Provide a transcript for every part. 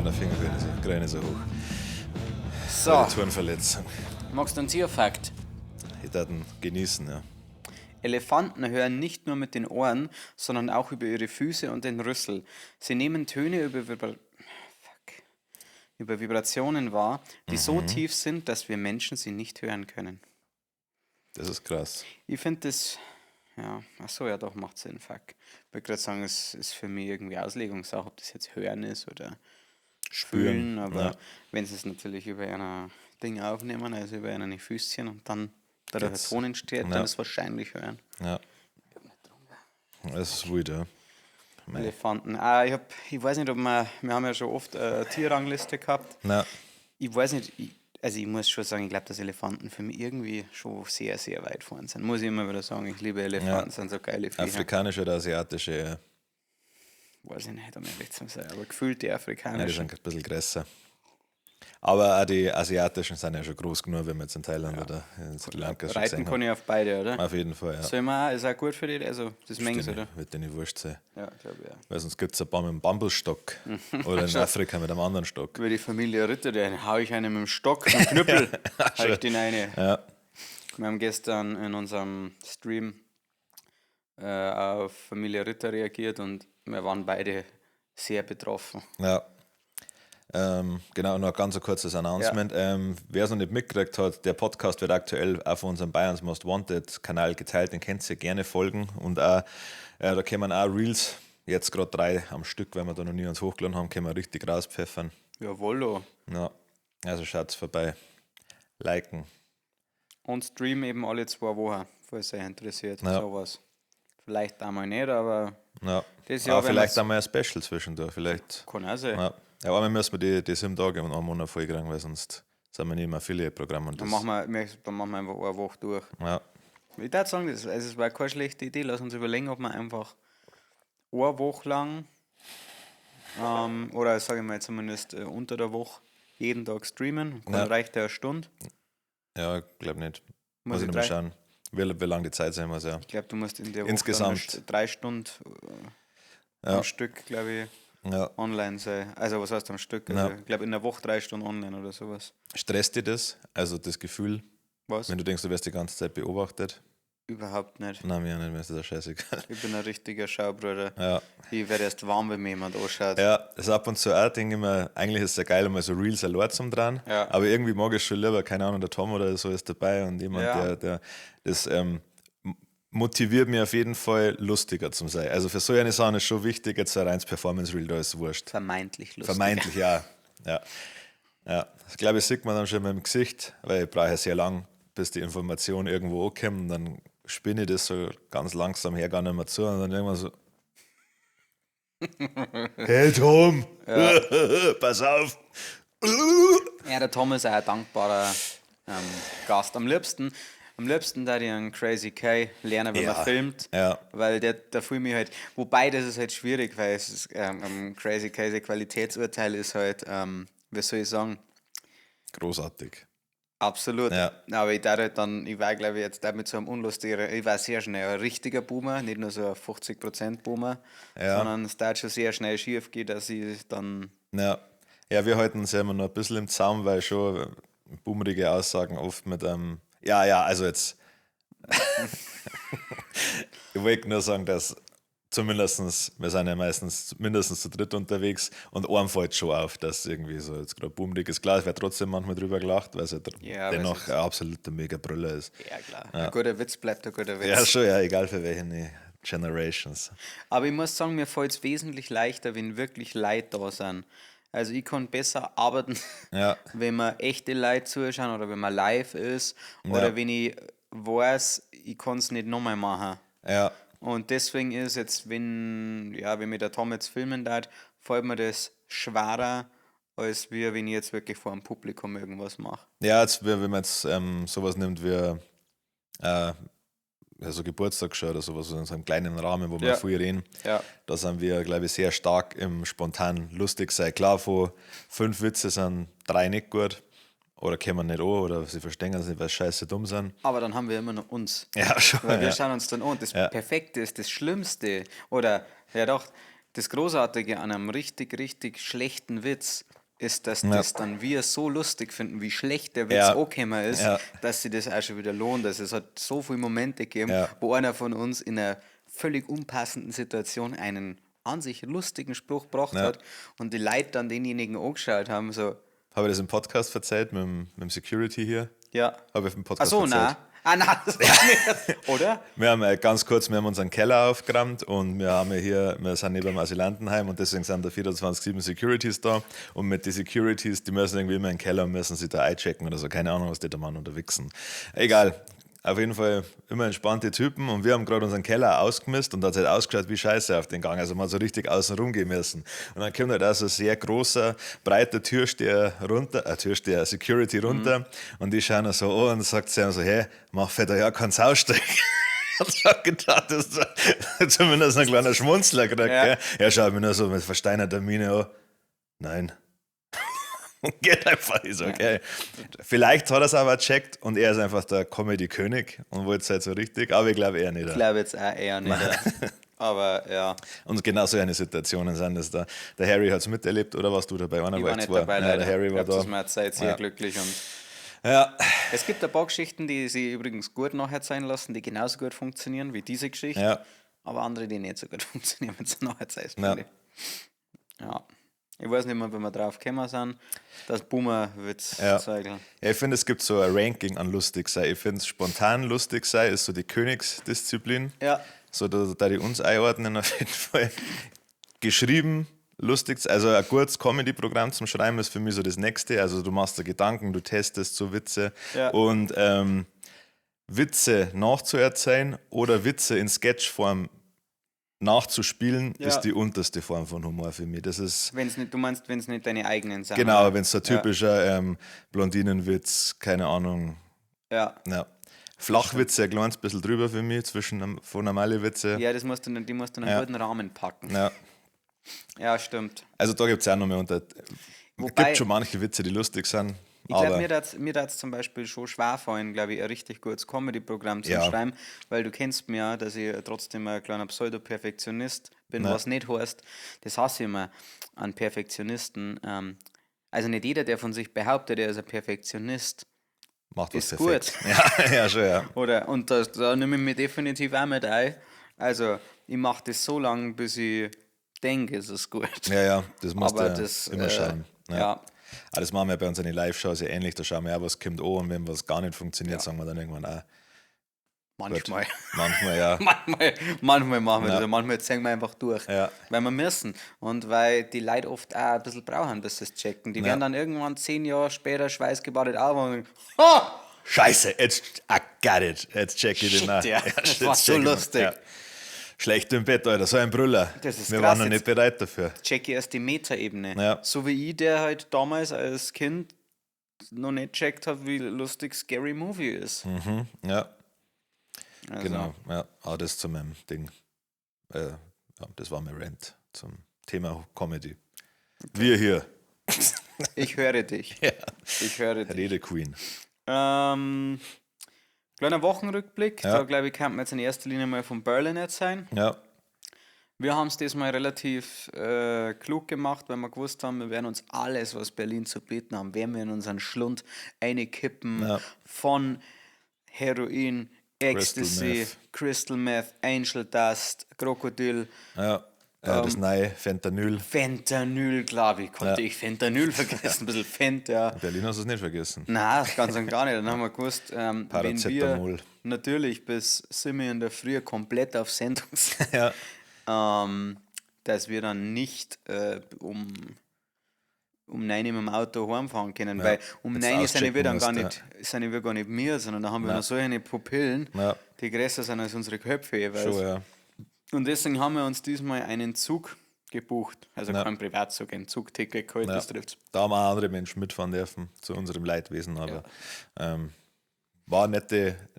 kleiner Finger kriege ich nicht so hoch. So, Eine Turnverletzung. magst du einen Tierfakt? Ich darf ihn genießen, ja. Elefanten hören nicht nur mit den Ohren, sondern auch über ihre Füße und den Rüssel. Sie nehmen Töne über Vibrationen wahr, die so tief sind, dass wir Menschen sie nicht hören können. Das ist krass. Ich finde das, ja, ach so, ja doch, macht Sinn, fuck. Ich würde gerade sagen, es ist für mich irgendwie Auslegungssache, ob das jetzt Hören ist oder Fühlen, aber ja. wenn sie es natürlich über ein Ding aufnehmen, also über eine Füßchen und dann dadurch ein Geht's. Ton entsteht, Ja. dann ist wahrscheinlich Hören. Ja. Das ist wild, ja. Elefanten. Ich weiß nicht, ob wir haben ja schon oft eine Tierrangliste gehabt. Na, Ich weiß nicht, ich muss schon sagen, ich glaube, dass Elefanten für mich irgendwie schon sehr, sehr weit vorn sind. Muss ich immer wieder sagen, ich liebe Elefanten, sind so geile Viecher. afrikanische oder asiatische, ja. Weiß ich nicht, um ehrlich zu sein, aber gefühlt die Ja, die afrikanischen. sind ein bisschen größer. Aber auch die asiatischen sind ja schon groß genug, wenn man jetzt in Thailand oder in Sri Lanka schon Reiten gesehen kann haben. ich auf beide, oder? Auf jeden Fall, ja. Soll man auch, ist auch gut für dich, also das Mengs, oder? Wird dir nicht wurscht sein. Ja, glaube ich, ja. Weil sonst gibt es ein paar mit einem Bambusstock. Oder in Afrika mit einem anderen Stock. Über die Familie Ritter, den hau ich einen mit dem Stock, mit dem Knüppel, hau ich den eine. Ja. Wir haben gestern in unserem Stream auf Familie Ritter reagiert und wir waren beide sehr betroffen. Ja. Genau, noch ein ganz kurzes Announcement. Wer es noch nicht mitgekriegt hat, der Podcast wird aktuell auf unserem Bayerns Most Wanted Kanal geteilt, den könnt ihr gerne folgen. Und auch, da können auch Reels, jetzt gerade 3 am Stück, weil wir da noch nie uns hochgeladen haben, können wir richtig rauspfeffern. Jawollo. Ja, also schaut's vorbei. Liken. Und Stream eben alle 2 Wochen, falls euch interessiert. Ja. Sowas. Vielleicht einmal nicht, aber Ja. das Jahr Aber werden vielleicht wir's- einmal ein Special zwischendurch. Vielleicht. kann auch sein. Ja. Ja, aber müssen wir die 7 Tage und einen Monat vollkriegen, weil sonst sind wir nicht im Affiliate-Programm. Und Dann das, machen wir einfach eine Woche durch. ja. Ich würde sagen, es war keine schlechte Idee. Lass uns überlegen, ob wir einfach eine Woche lang oder sage ich mal zumindest unter der Woche jeden Tag streamen. Dann Ja. reicht ja eine Stunde. Ja, ich glaube nicht. Muss Muss ich ich noch mal drei- schauen, wie lange die Zeit sein muss. Ja. Ich glaube, du musst in der Woche Insgesamt. dann 3 Stunden Ja. am Stück, glaube ich, Ja. online sein. Also was heißt am Stück? Also, Ja. ich glaube in der Woche 3 Stunden online oder sowas. Stresst dir das? Also das Gefühl, Was? wenn du denkst, du wirst die ganze Zeit beobachtet? Überhaupt nicht. Nein, mir auch nicht, mir ist das scheißegal. Ich bin ein richtiger Schaubruder. Ja. Ich werde erst warm, wenn mir jemand anschaut. Ja, das ist ab und zu auch, denke ich mir, eigentlich ist es ja geil, mal so Reels allein zum dran. Ja. Aber irgendwie mag ich es schon lieber, keine Ahnung, der Tom oder so ist dabei und jemand, Ja. der das motiviert mich auf jeden Fall, lustiger zu sein. Also für so eine Sache ist schon wichtig, jetzt ein reines Performance-Reel, da ist wurscht. Vermeintlich lustig. Vermeintlich, ja. Ja. Das glaube ich, sieht man dann schon mit dem Gesicht, weil ich brauche ja sehr lang, bis die Information irgendwo ankommt und dann spinne ich das so ganz langsam her, gar nicht mehr zu und dann irgendwann so hey Tom, pass auf. Ja, der Tom ist auch ein dankbarer Gast. Am liebsten da ich einen Crazy K lernen, wenn Ja. man filmt. Ja. Weil der fühlt mich halt, wobei das ist halt schwierig, weil es ist, am Crazy K sein Qualitätsurteil ist halt, wie soll ich sagen, Großartig. absolut. Ja. Aber ich war glaube ich jetzt mit so einem unlustigen, ich war sehr schnell ein richtiger Boomer, nicht nur so ein 50% Boomer, Ja. sondern es darf schon sehr schnell schief gehen, dass ich dann, Ja, wir halten uns ja immer noch ein bisschen im Zaum, weil schon boomerige Aussagen oft mit einem, also jetzt, ich wollte nur sagen, dass zumindest, wir sind ja meistens mindestens zu dritt unterwegs und einem fällt schon auf, dass irgendwie so jetzt gerade boomerig ist. Klar, es wird trotzdem manchmal drüber gelacht, weil es halt Ja, weil dennoch es ein absoluter Mega-Brüller ist. ja klar, ein guter Witz bleibt ein guter Witz. Ja, schon, ja, egal für welche Generations. Aber ich muss sagen, mir fällt es wesentlich leichter, wenn wirklich Leute da sind. Also ich kann besser arbeiten, Ja. wenn man echte Leute zuschauen oder wenn man live ist oder wenn ich weiß, ich kann es nicht nochmal machen. Ja, Und deswegen ist jetzt, wenn mir der Tom jetzt filmen darf, fällt mir das schwerer, als wenn ich jetzt wirklich vor einem Publikum irgendwas mache. ja jetzt, wenn man jetzt sowas nimmt wie so Geburtstagsschau oder sowas, in so einem kleinen Rahmen, wo wir Ja. viel reden, Ja. da sind wir, glaube ich, sehr stark im spontan lustig sein. Klar, von 5 Witze sind 3 nicht gut oder kommen nicht an oder sie verstehen es nicht, weil sie scheiße dumm sind. Aber dann haben wir immer noch uns. Ja, schon. Weil wir Ja. schauen uns dann an. Das Ja. Perfekte ist das Schlimmste. Oder, ja doch, das Großartige an einem richtig, richtig schlechten Witz ist, dass das dann wir so lustig finden, wie schlecht der Witz angekommen ist, dass sie das auch schon wieder lohnt. Also es hat so viele Momente gegeben, wo einer von uns in einer völlig unpassenden Situation einen an sich lustigen Spruch gebracht hat und die Leute dann denjenigen angeschaut haben, so. Habe ich das im Podcast erzählt, mit dem Security hier? Ja. Habe ich im Podcast erzählt? Nein. Ah, nein, das war nicht. Oder? Wir haben wir haben unseren Keller aufgeräumt und wir sind neben dem Asylantenheim und deswegen sind da 24/7 Securities da und mit den Securities, die müssen irgendwie immer in den Keller und müssen sich da einchecken oder so, keine Ahnung, was die da machen oder wichsen. Egal, auf jeden Fall immer entspannte Typen und wir haben gerade unseren Keller ausgemisst und da hat es halt ausgeschaut wie Scheiße auf den Gang, also man hat so richtig außen rum gemessen und dann kommt halt auch so ein sehr großer, breiter Security runter und die schauen so an und sagt sie so, hey, mach für da ja keinen Saustreck. Ich hab gedacht, das ist zumindest ein kleiner Schmunzler gekriegt, gell? Er schaut mir nur so mit versteinerter Miene an, nein. Geht einfach, ist okay. Vielleicht hat er es aber gecheckt und er ist einfach der Comedy-König und wollte es halt so richtig, aber ich glaube eher nicht. Ich glaube jetzt auch eher nicht. Aber ja. Und genau so eine Situationen sind das da. Der Harry hat es miterlebt, oder warst du dabei? Ich war nicht dabei, leider. Der Harry war da. Das mir Zeit sehr glücklich. Und es gibt ein paar Geschichten, die sie übrigens gut nacherzählen lassen, die genauso gut funktionieren wie diese Geschichte, aber andere, die nicht so gut funktionieren, wenn sie nacherzählst. Ja. Ich weiß nicht mehr, wenn wir drauf gekommen sind, dass Boomer-Witz zeigen. Ja, ich finde, es gibt so ein Ranking an lustig sein. Ich finde, spontan lustig sein ist so die Königsdisziplin. Ja. So, da die uns einordnen auf jeden Fall. Geschrieben, lustig, also ein gutes Comedy-Programm zum Schreiben ist für mich so das Nächste. Also du machst dir Gedanken, du testest so Witze und Witze nachzuerzählen oder Witze in Sketchform nachzuspielen, ist die unterste Form von Humor für mich. Das ist, du meinst, wenn es nicht deine eigenen sind. genau, wenn es so ein typischer Blondinenwitz, keine Ahnung. Ja. Flachwitze, ein kleines bisschen drüber für mich, von normalen Witze. Ja, die musst du in einen guten Rahmen packen. Ja, stimmt. Also da gibt es auch noch mehr es gibt schon manche Witze, die lustig sind. Ich glaube, mir hat es zum Beispiel schon schwer fallen, glaube ich, ein richtig gutes Comedy-Programm zu schreiben, weil du kennst mir ja, dass ich trotzdem ein kleiner Pseudo-Perfektionist bin, was nicht heißt, das hasse ich immer an Perfektionisten. Also nicht jeder, der von sich behauptet, er ist ein Perfektionist, macht was ist perfekt. Gut. Ja, schon, ja. Und da nehme ich mich definitiv auch mit ein. Also ich mache das so lange, bis ich denke, es ist gut. Ja, das musst du immer schauen. Ja. Aber das machen wir bei uns in den Live-Shows ja ähnlich, da schauen wir auch, was kommt an und wenn was gar nicht funktioniert, sagen wir dann irgendwann auch. Manchmal. Manchmal, ja. manchmal machen wir das, manchmal ziehen wir einfach durch, weil wir müssen und weil die Leute oft auch ein bisschen brauchen, bis sie es checken. Die werden dann irgendwann 10 Jahre später schweißgebadet auf und denken, Scheiße, jetzt, I got it, jetzt check ich den nach. Das war so lustig. Schlecht im Bett, Alter, so ein Brüller. Das ist wir krass, waren noch nicht bereit dafür. Check erst die Metaebene. So wie ich, der halt damals als Kind noch nicht checkt habe, wie lustig Scary Movie ist. Also. Genau, aber das zu meinem Ding. Das war mein Rant zum Thema Comedy. Okay. Wir hier. Ich höre dich. Ich höre dich. Rede Queen. Kleiner Wochenrückblick, da glaube ich, kann man jetzt in erster Linie mal von Berlin jetzt sein. Ja. Wir haben es diesmal relativ klug gemacht, weil wir gewusst haben, wir werden uns alles, was Berlin zu bieten haben, werden wir in unseren Schlund einkippen, von Heroin, Ecstasy, Crystal Meth, Angel Dust, Krokodil. Das neue Fentanyl. Fentanyl, glaube ich. Konnte ich Fentanyl vergessen? Ein bisschen Fent, ja. In Berlin hast du es nicht vergessen. Nein, ganz und gar nicht. Dann haben wir gewusst, wenn wir natürlich bis Simi in der Früh komplett auf Sendung sind, dass wir dann nicht um 9 Uhr mit dem Auto heimfahren können, weil um 9 Uhr sind wir dann gar nicht wir, sondern da haben wir noch solche Pupillen, die größer sind als unsere Köpfe jeweils. Schon, Und deswegen haben wir uns diesmal einen Zug gebucht, also kein Privatzug, ein Zugticket geholt, das trifft's. Da haben auch andere Menschen mitfahren dürfen, zu unserem Leidwesen, aber war eine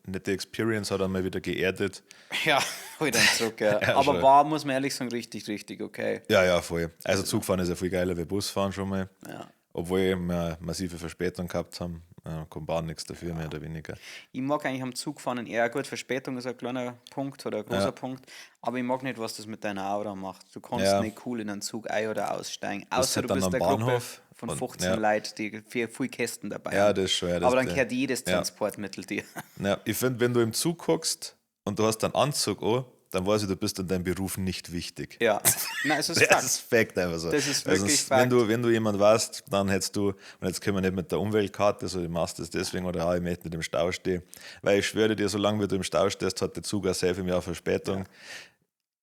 nette Experience, hat einmal wieder geerdet. Ja, halt einen Zug, aber war, muss man ehrlich sagen, richtig, richtig okay. Ja, voll. Also Zugfahren ist ja viel geiler wie Busfahren schon mal. Ja. obwohl wir massive Verspätung gehabt haben, kommt auch nichts dafür, mehr oder weniger. Ich mag eigentlich am Zug fahren eher, gut, Verspätung ist ein kleiner Punkt oder ein großer Punkt, aber ich mag nicht, was das mit deiner Aura macht. Du kannst nicht cool in einen Zug ein- oder aussteigen, außer halt du bist am eine Gruppe Bahnhof von 15 Leuten, die viel Kästen dabei Ja, haben. das ist schon. Ja, das Aber dann der- gehört jedes Transportmittel dir. Ja, ich finde, wenn du im Zug guckst und du hast einen Anzug an, dann weiß ich, du bist in deinem Beruf nicht wichtig. Ja, nein, es ist Das Fakt. ist Fakt einfach so. Das ist wirklich Fakt. Fakt. Wenn du jemand warst, dann hättest du, und jetzt können wir nicht mit der Umweltkarte, so ich machst das deswegen oder ich möchte nicht im Stau stehen, weil ich schwöre dir, solange wie du im Stau stehst, hat der Zug auch sehr viel mehr Verspätung. Ja.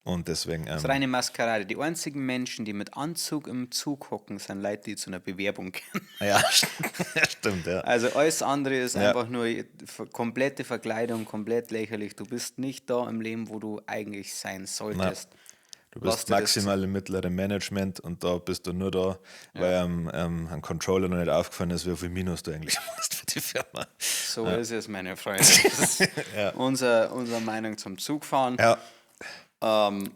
Und deswegen. Das ist reine Maskerade. Die einzigen Menschen, die mit Anzug im Zug hocken, sind Leute, die zu einer Bewerbung gehen. Ja, stimmt, ja. Also alles andere ist einfach nur komplette Verkleidung, komplett lächerlich. Du bist nicht da im Leben, wo du eigentlich sein solltest. Du bist maximal im mittleren Management und da bist du nur da, weil ein Controller noch nicht aufgefallen ist, wie viel Minus du eigentlich machst für die Firma. So ist es, meine Freunde. Das ist unsere Meinung zum Zugfahren. Ja.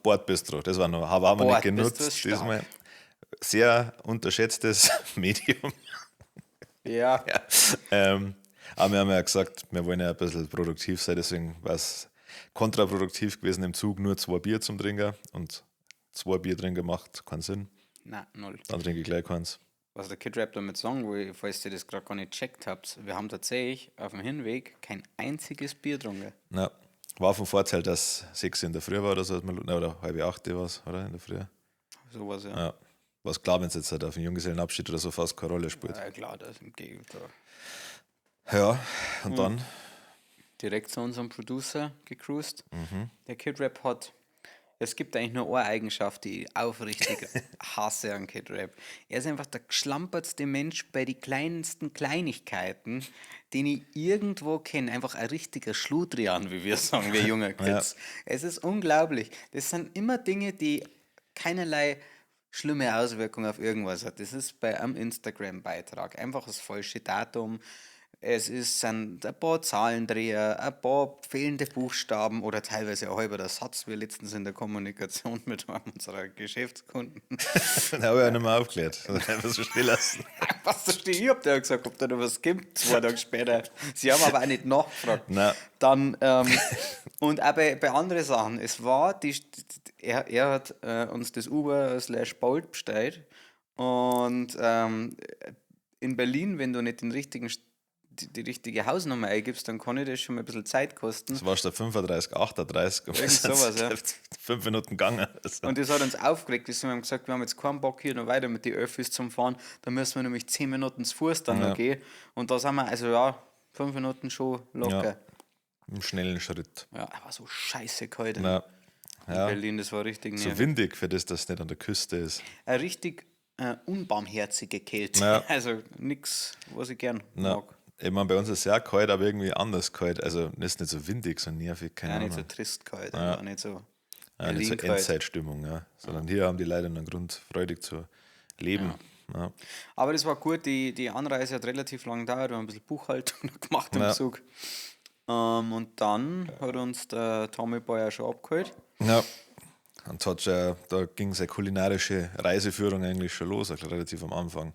Bordbistro, das war noch, haben wir nicht genutzt diesmal. Sehr unterschätztes Medium. Ja. Aber wir haben ja gesagt, wir wollen ja ein bisschen produktiv sein, deswegen war es kontraproduktiv gewesen, im Zug nur 2 Bier zum Trinken und 2 Bier trinken macht keinen Sinn. Nein, 0. Dann trinke ich gleich keins. Was der Kid Rap damit sagen will, falls ihr das gerade gar nicht gecheckt habt, wir haben tatsächlich auf dem Hinweg kein einziges Bier getrunken. Ja. War vom Vorteil, dass 6 in der Früh war oder so, oder halb 8 war es, oder? In der Früh. Sowas, ja. Was klar, wenn es jetzt halt auf den Junggesellenabschied oder so fast keine Rolle spielt. Ja, klar, das ist im Gegenteil. Ja, und dann? Direkt zu unserem Producer gecruised. Der Kid Rap hat. Es gibt eigentlich nur eine Eigenschaft, die ich aufrichtig hasse an Kid Rap. Er ist einfach der geschlampertste Mensch bei den kleinsten Kleinigkeiten, den ich irgendwo kenne. Einfach ein richtiger Schludrian, wie wir sagen, wir junge Kids. Es ist unglaublich. Das sind immer Dinge, die keinerlei schlimme Auswirkungen auf irgendwas hat. Das ist bei einem Instagram-Beitrag einfach das falsche Datum. Es sind ein paar Zahlendreher, ein paar fehlende Buchstaben oder teilweise ein halber Satz, wie letztens in der Kommunikation mit einem unserer Geschäftskunden. Da habe ich auch nicht mehr aufgeklärt. Einfach so stehen lassen. Was da steht? Ich habe dir gesagt, ob da noch was gibt, 2 Tage später. Sie haben aber auch nicht nachgefragt. Nein. Dann, und auch bei anderen Sachen. Es war, er hat uns das Uber/Bolt bestellt und in Berlin, wenn du nicht die richtige Hausnummer eingibst, dann kann ich das schon mal ein bisschen Zeit kosten. Das war statt 35, 38. Irgend sowas, ja. 5 Minuten gegangen. Also. Und das hat uns aufgeregt. Wir haben gesagt, wir haben jetzt keinen Bock hier noch weiter mit den Öffis zum Fahren. Da müssen wir nämlich 10 Minuten zu Fuß dann noch gehen. Und da sind wir, 5 Minuten schon locker. Ja, im schnellen Schritt. Ja, aber so scheiße kalt in Ja. Berlin, das war richtig So windig, für das nicht an der Küste ist. Eine richtig unbarmherzige Kälte. Ja. Also nichts, was ich gern mag. Ich meine, bei uns ist es sehr kalt, aber irgendwie anders kalt. Also ist nicht so windig, so nervig, keine Nicht Ahnung. so trist kalt, aber nicht so Nicht so Berlin-kalt. Endzeitstimmung, ja. Sondern hier haben die Leute einen Grund, freudig zu leben. Ja. Aber das war gut, die Anreise hat relativ lang gedauert, wir haben ein bisschen Buchhaltung gemacht im Zug. Und dann hat uns der Tommy Boy auch schon abgeholt. Ja. Und da ging seine kulinarische Reiseführung eigentlich schon los, also relativ am Anfang.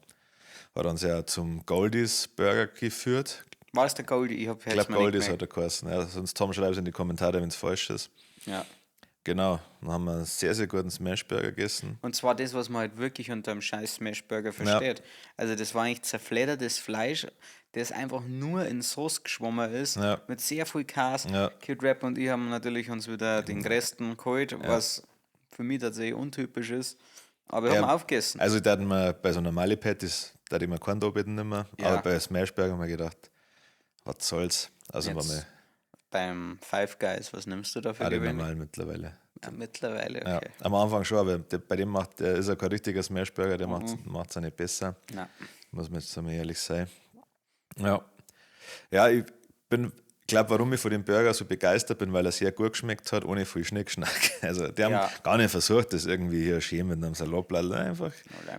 Hat uns ja zum Goldies Burger geführt. War es der Goldie? Ich glaube, Goldies hat er geheißen. Ja, sonst Tom, schreibt es in die Kommentare, wenn es falsch ist. Ja. Genau, dann haben wir einen sehr, sehr guten Smashburger gegessen. Und zwar das, was man halt wirklich unter einem scheiß Smashburger versteht. Also das war eigentlich zerfleddertes Fleisch, das einfach nur in Sauce geschwommen ist, mit sehr viel Käse. Ja. Kid Rap und ich haben natürlich uns wieder den Gresten geholt, was für mich tatsächlich untypisch ist. Aber wir haben aufgegessen. Also da hatten wir bei so normalen Patties, da hätte ich mir keinen da bitten nicht mehr. Aber bei Smashburger haben wir gedacht, was soll's. Also Jetzt war mir beim Five Guys, was nimmst du dafür? normal mittlerweile. Ja, mittlerweile, okay. Ja, am Anfang schon, aber bei dem ist er kein richtiger Smashburger, der macht es auch nicht besser. Nein. Muss man jetzt einmal ehrlich sein. Ja, ich glaube, warum ich von dem Burger so begeistert bin, weil er sehr gut geschmeckt hat, ohne viel Schnickschnack. Also, die haben gar nicht versucht, das irgendwie hier schön mit einem Salatblatt einfach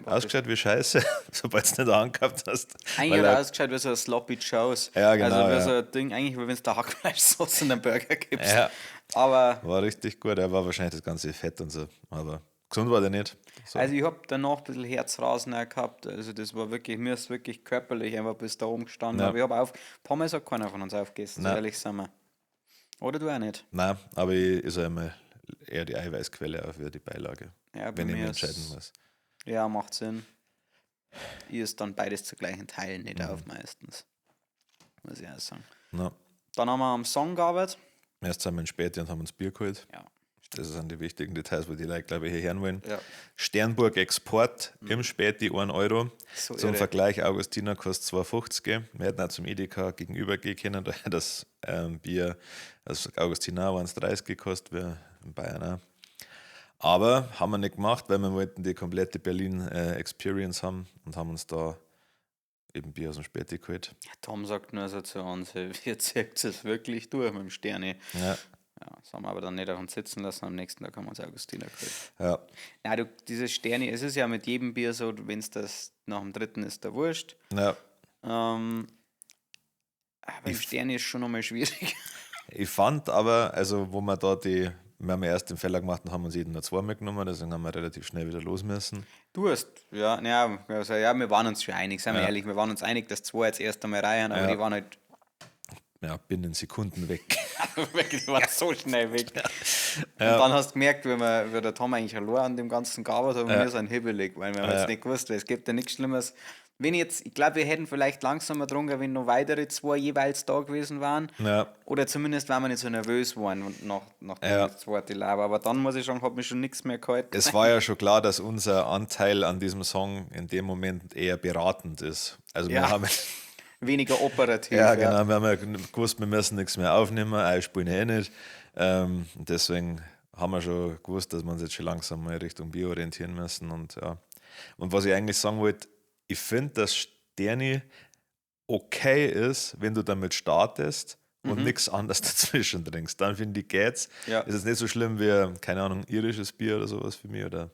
ausgeschaut wie Scheiße, sobald du es nicht angehabt hast. Eigentlich hat er ausgeschaut wie so ein Sloppy Joe's. Ja, genau. Also wie so ein Ding, eigentlich wie wenn es da Hackfleischsauce in einen Burger gibst. Ja. Aber war richtig gut, er war wahrscheinlich das ganze Fett und so, aber gesund war der nicht. So. Also ich habe danach ein bisschen Herzrasen auch gehabt. Also das war wirklich, mir ist wirklich körperlich einfach bis da oben gestanden. Aber ich habe Pommes hat keiner von uns aufgegessen, so ehrlich sind wir. Oder du auch nicht? Nein, aber ich ist einmal eher die Eiweißquelle auch für die Beilage, Ja, bei wenn ich mich mir entscheiden muss. Ja, macht Sinn. Ich ist dann beides zu gleichen Teilen nicht auf meistens. Muss ich auch sagen. No. Dann haben wir am Song gearbeitet. Erst sind wir in Späti und haben uns Bier geholt. Ja. Das sind die wichtigen Details, wo die Leute, glaube ich, hier hören wollen. Ja. Sternburg Export im Späti 1 Euro. So Zum irre. Vergleich, Augustiner kostet 2,50. Wir hätten auch zum Edeka gegenüber gehen können, da das Bier, das Augustiner 1,30 gekostet, wie in Bayern auch. Aber haben wir nicht gemacht, weil wir wollten die komplette Berlin-Experience haben und haben uns da eben Bier aus dem Späti geholt. Tom sagt nur so zu uns, wir zieht es wirklich durch mit dem Sterni. Ja. Ja, das haben wir aber dann nicht auf uns sitzen lassen. Am nächsten Tag haben wir uns Augustiner geholt. Ja. Ja, diese Sterni, es ist ja mit jedem Bier so, wenn es das nach dem dritten ist, der Wurscht. Ja. Aber im Sterni ist schon nochmal schwierig. Ich fand aber, also wo wir haben ja erst den Fehler gemacht und haben uns jeden nur 2 mitgenommen, deswegen haben wir relativ schnell wieder los müssen. Du hast, ja, wir waren uns schon einig, seien wir ehrlich, wir waren uns einig, dass 2 jetzt erst einmal reihen, aber die waren halt binnen Sekunden weg. wirklich, die waren so schnell weg. Und dann hast du gemerkt, wie der Tom eigentlich allein an dem Ganzen gearbeitet hat und wir sind hibbelig, weil wir haben jetzt nicht gewusst, weil es gibt ja nichts Schlimmes. Ich glaube, wir hätten vielleicht langsamer getrunken, wenn noch weitere 2 jeweils da gewesen waren. Ja. Oder zumindest, weil wir nicht so nervös waren nach dem zweiten Laber. Aber dann muss ich sagen, hat mich schon nichts mehr gehalten. Es war ja schon klar, dass unser Anteil an diesem Song in dem Moment eher beratend ist. Also wir haben weniger operativ. Ja, genau. Wir haben ja gewusst, wir müssen nichts mehr aufnehmen, einspielen eh nicht. Deswegen haben wir schon gewusst, dass wir uns jetzt schon langsam mal Richtung Bier orientieren müssen. Und was ich eigentlich sagen wollte, ich finde, dass Sterni okay ist, wenn du damit startest und nichts anderes dazwischen trinkst. Dann finde ich, geht's. Ja. Ist es nicht so schlimm wie, keine Ahnung, irisches Bier oder sowas für mich oder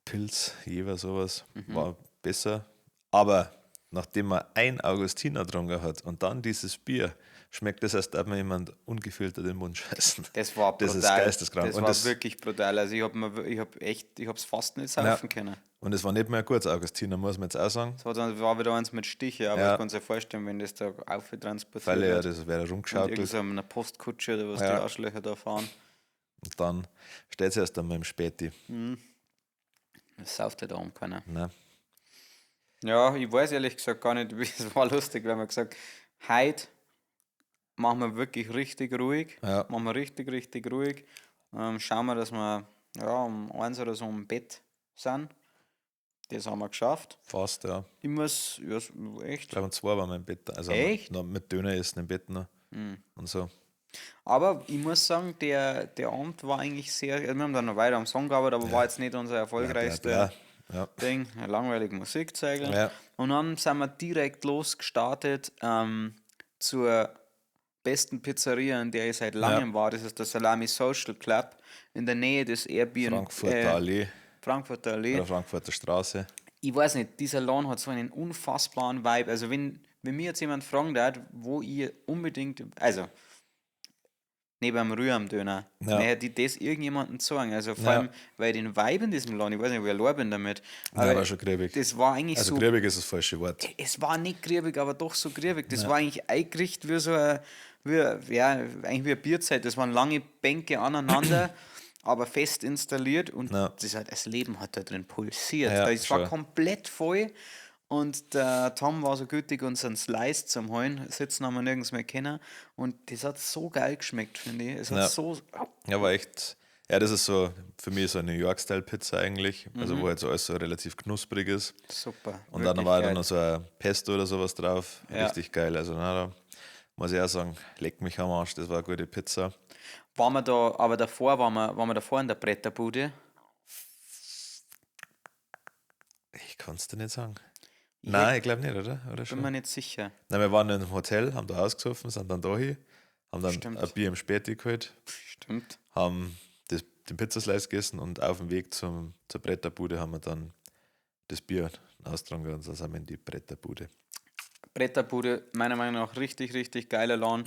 Pilz, Jever, sowas. War besser. Aber nachdem man ein Augustiner getrunken hat und dann dieses Bier, schmeckt das, als darf man jemand ungefiltert den Mund scheißen. Das war brutal. Das ist geisteskrank. Das war wirklich brutal. Also ich hab's fast nicht saufen können. Und es war nicht mehr ein gutes Augustiner, muss man jetzt auch sagen. Das war wieder eins mit Stiche, aber ich kann es ja vorstellen, wenn das da auftransportiert Weil wird. das wäre rumgeschaukelt. Und irgend so eine Postkutsche oder was die Arschlöcher da fahren. Und dann steht es erst einmal im Späti. Das sauft ja da um keiner. Nein. Ja, ich weiß ehrlich gesagt gar nicht, es war lustig, weil wir gesagt heute machen wir wirklich richtig ruhig. Ja. Machen wir richtig, richtig ruhig. Schauen wir, dass wir um 1 oder so im Bett sind. Das haben wir geschafft. Fast, ja. Ich muss, echt. Ich glaube, um 2 waren wir im Bett. Also Echt? noch mit Döner essen im Bett noch. Und so. Aber ich muss sagen, der Abend war eigentlich sehr. Wir haben dann noch weiter am Song gearbeitet, aber war jetzt nicht unser erfolgreichster Ding. Langweilige Musik zeigen. Ja. Und dann sind wir direkt losgestartet zur besten Pizzeria, in der ich seit langem war. Das ist der Salami Social Club in der Nähe des Airbnb. Frankfurter Allee. Frankfurter Allee. Oder Frankfurter Straße. Ich weiß nicht, dieser Laden hat so einen unfassbaren Vibe. Also wenn mir jetzt jemand fragen darf, wo ihr unbedingt, also neben dem Rühr am Döner, hätte ich das irgendjemandem sagen. Also vor allem, weil den Vibe in diesem Laden, ich weiß nicht, ob ich allein bin damit. Aber war schon griebig. Das war eigentlich also so. Griebig ist das falsche Wort. Es war nicht griebig, aber doch so griebig. Das war eigentlich eingerichtet wie so eigentlich wie eine Bierzeit. Das waren lange Bänke aneinander. Aber fest installiert und das Leben hat da drin pulsiert. Es war komplett voll und der Tom war so gütig, uns einen Slice zum Holen. Sitzen haben wir nirgends mehr kennen und das hat so geil geschmeckt, finde ich. Es hat so. Ja, war echt. Ja, das ist so für mich so eine New York-Style-Pizza eigentlich. Also wo halt so alles so relativ knusprig ist. Super. Und dann war da noch so ein Pesto oder sowas drauf. Richtig geil. Also da muss ich auch sagen, leck mich am Arsch, das war eine gute Pizza. Waren wir da, aber davor waren wir davor in der Bretterbude? Ich kann es dir nicht sagen. Nein, ich glaube nicht, oder? Bin mir nicht sicher. Nein, wir waren in einem Hotel, haben da ausgesoffen, sind dann da hin, haben dann ein Bier im Späti geholt. Stimmt. Haben den Pizzaslice gegessen und auf dem Weg zur Bretterbude haben wir dann das Bier austragen und dann sind wir in die Bretterbude. Bretterbude, meiner Meinung nach richtig, richtig geiler Laden.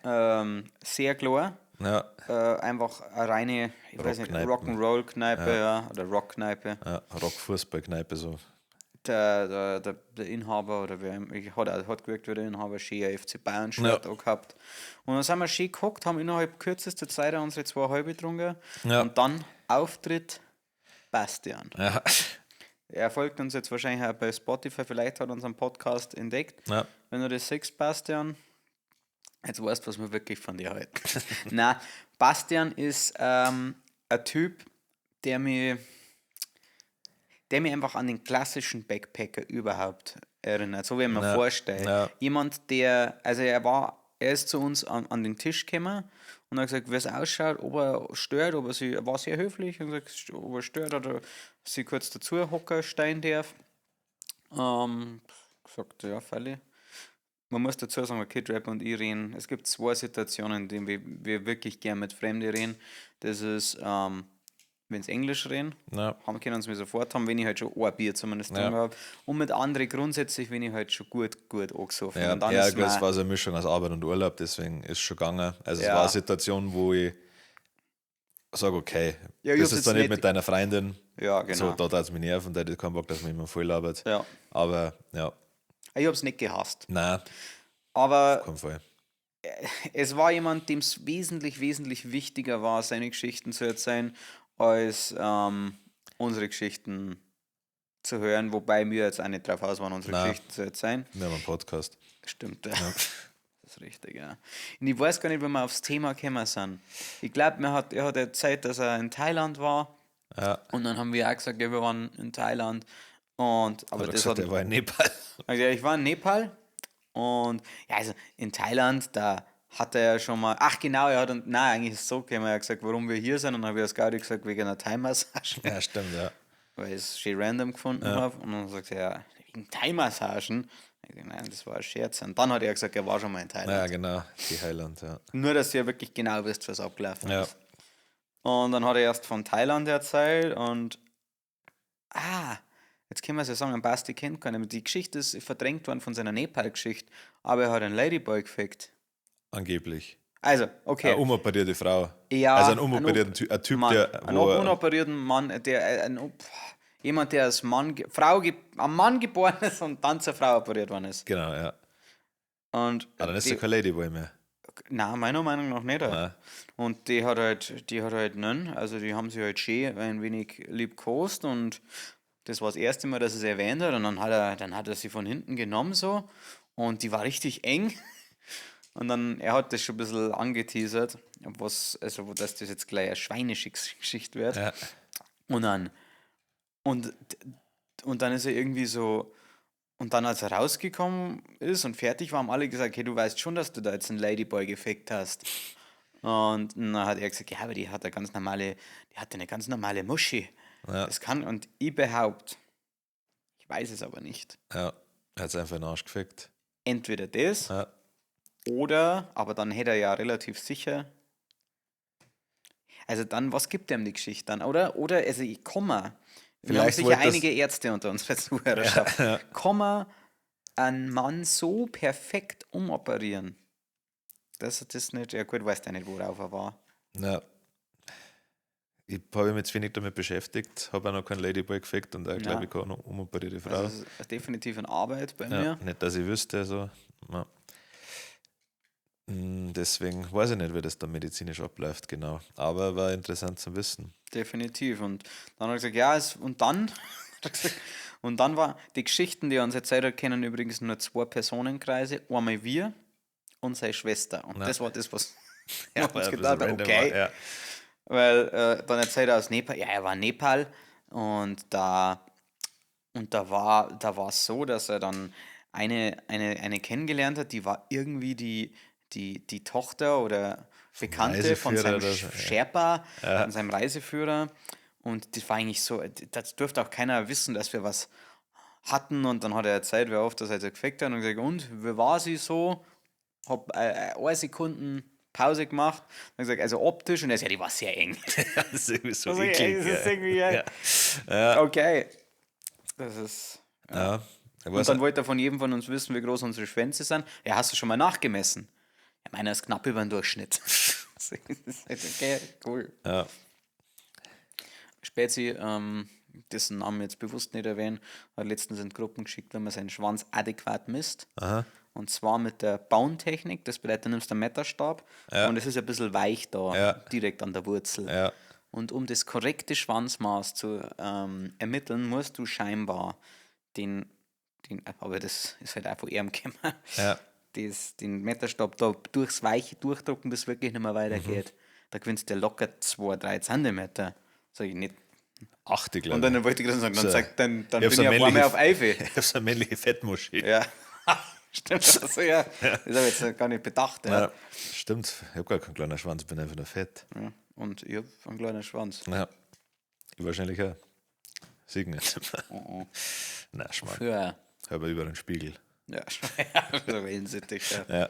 Ja. Sehr klar. Einfach eine reine, ich weiß nicht, Rock'n'Roll-Kneipe, oder Rockkneipe. Ja, Rock-Fußball-Kneipe so. Der Inhaber, oder wer hat gewirkt wie der Inhaber, schön ein FC Bayern-Shirt auch gehabt. Und dann sind wir schön gehockt, haben innerhalb kürzester Zeit unsere 2 halbe getrunken. Und dann Auftritt Bastian. Ja. Er folgt uns jetzt wahrscheinlich auch bei Spotify, vielleicht hat er unseren Podcast entdeckt. Ja. Wenn du das siehst, Bastian, jetzt weißt du, was wir wirklich von dir halten. Nein, Bastian ist ein Typ, der mich einfach an den klassischen Backpacker überhaupt erinnert, so wie ich mir vorstelle. Ja. Jemand, der, also er ist zu uns an den Tisch gekommen und hat gesagt, wie es ausschaut, ob er stört, er war sehr höflich und gesagt, ob er stört oder sie kurz dazu hocken stehen darf. Gesagt, ja, völlig. Man muss dazu sagen, Kid Rap und ich reden. Es gibt 2 Situationen, in denen wir wirklich gern mit Fremden reden. Das ist, wenn sie Englisch reden, können sie mir sofort haben, wenn ich halt schon ein Bier zumindest drin habe. Und mit anderen grundsätzlich, wenn ich halt schon gut angesoffen habe. Ja, das war so eine Mischung aus Arbeit und Urlaub, deswegen ist es schon gegangen. Also es war eine Situation, wo ich sage, okay, das ist dann nicht mit deiner Freundin. Ja, genau. So, da hat es mich nerven, da hätte ich keinen Bock, dass man immer voll labert. Ja. Aber, ja. Ich habe es nicht gehasst. Nein, aber auf keinen Fall. Es war jemand, dem es wesentlich wichtiger war, seine Geschichten zu erzählen, als unsere Geschichten zu hören, wobei wir jetzt auch nicht drauf aus waren, unsere Geschichten zu erzählen. Wir haben einen Podcast. Stimmt, ja. Das ist richtig, ja. Und ich weiß gar nicht, wie wir aufs Thema gekommen sind. Ich glaube, er hat erzählt, dass er in Thailand war. Ja. Und dann haben wir auch gesagt, ja, wir waren in Thailand. Aber das gesagt, er war in Nepal. Also ich war in Nepal und ja, also in Thailand, da hat er ja schon mal, eigentlich ist es so gekommen, er hat gesagt, warum wir hier sind, und dann habe ich als Gaudi gesagt, wegen einer Thai-Massage. Ja, stimmt, ja. Weil ich es schön random gefunden habe, und dann sagt er, ja, wegen Thai-Massagen. Nein, das war ein Scherz. Und dann hat er gesagt, er war schon mal in Thailand. Ja, genau, die Thailand, ja. Nur, dass ihr wirklich genau wisst, was abgelaufen ist. Und dann hat er erst von Thailand erzählt und jetzt können wir es ja sagen, Basti kennt keinen. Die Geschichte ist verdrängt worden von seiner Nepal-Geschichte, aber er hat einen Ladyboy gefickt. Angeblich. Also, okay. Eine unoperierte Frau. Ja. Also einen unoperierten Typ, Mann, der... Einen unoperierten Mann, jemand, der als Mann geboren ist und dann zur Frau operiert worden ist. Genau, ja. Und dann ist er kein Ladyboy mehr. Nein, meiner Meinung nach nicht. Nein. Und die hat halt also die haben sich halt schön ein wenig liebkost und das war das erste Mal, dass er es erwähnt hat, und dann hat er sie von hinten genommen so und die war richtig eng. Und dann, er hat das schon ein bisschen angeteasert, dass das jetzt gleich eine schweinische Geschichte wird. Ja. Und dann ist er irgendwie so, und dann als er rausgekommen ist und fertig war, haben alle gesagt, hey, du weißt schon, dass du da jetzt einen Ladyboy gefickt hast. Und dann hat er gesagt, ja, aber die hatte eine ganz normale Muschi. Ja. Das kann, und ich behaupte, ich weiß es aber nicht. Ja, er hat es einfach in den Arsch gefickt. Entweder das, oder, aber dann hätte er ja relativ sicher, also dann, was gibt ihm die Geschichte dann, oder, also ich komme, wir haben sicher einige Ärzte unter uns, Zuhörerschaft, kann man einen Mann so perfekt umoperieren, dass er das nicht, ja gut, weißt du nicht, worauf er war. Ja. Ich habe mich jetzt wenig damit beschäftigt, habe auch noch keinen Ladyboy gefickt und auch, glaube ich, keine umoperierte Frau. Also das ist definitiv eine Arbeit bei mir. Nicht, dass ich wüsste, so. Ja. Deswegen weiß ich nicht, wie das da medizinisch abläuft, genau. Aber war interessant zu wissen. Definitiv. Und dann hat er gesagt, und dann war die Geschichten, die er uns erzählt hat, kennen übrigens nur 2 Personenkreise. Einmal wir und seine Schwester. Und das war das, was wir uns gedacht haben, okay. War, ja. Weil dann erzählt er aus Nepal, ja, er war in Nepal und da war es so, dass er dann eine kennengelernt hat, die war irgendwie die Tochter oder Bekannte von seinem Sherpa, von seinem Reiseführer, und das war eigentlich so, das durfte auch keiner wissen, dass wir was hatten, und dann hat er erzählt, wie oft das er gefickt hat, und gesagt, und wie war sie so? Hab 1 Sekunden Pause gemacht und gesagt, also optisch, und er sagt, die war sehr eng. Das ist irgendwie so eklig. Okay. Das ist... Ja. Und dann wollte er von jedem von uns wissen, wie groß unsere Schwänze sind. Ja, hast du schon mal nachgemessen? Ich meine, er ist knapp über den Durchschnitt. Okay, cool. Ja. Spezi, dessen Namen jetzt bewusst nicht erwähnen, hat letztens in Gruppen geschickt, wenn man seinen Schwanz adäquat misst. Aha. Und zwar mit der Bauntechnik. Das bedeutet, du nimmst einen Meterstab und es ist ein bisschen weich da, direkt an der Wurzel. Ja. Und um das korrekte Schwanzmaß zu ermitteln, musst du scheinbar aber das ist halt auch von ihm gekommen, den Meterstab da durchs Weiche durchdrucken, bis es wirklich nicht mehr weitergeht. Da gewinnst du locker 2-3 Zentimeter. Sag ich nicht. 80, glaube Und dann wollte ich gerade sagen, dann bin ich so auf einmal auf Eife. Ich habe so eine männliche Fettmuschi. Ja, stimmt. Also, ja. Das habe ich jetzt gar nicht bedacht. Ja. Ja, stimmt, ich habe gar keinen kleinen Schwanz, bin einfach nur fett. Ja. Und ich habe einen kleinen Schwanz. Ja, ich wahrscheinlich auch. Sieg nicht. Nein, Schmarrn. Für, Aber über den Spiegel. ja, so wellensittich. Ja.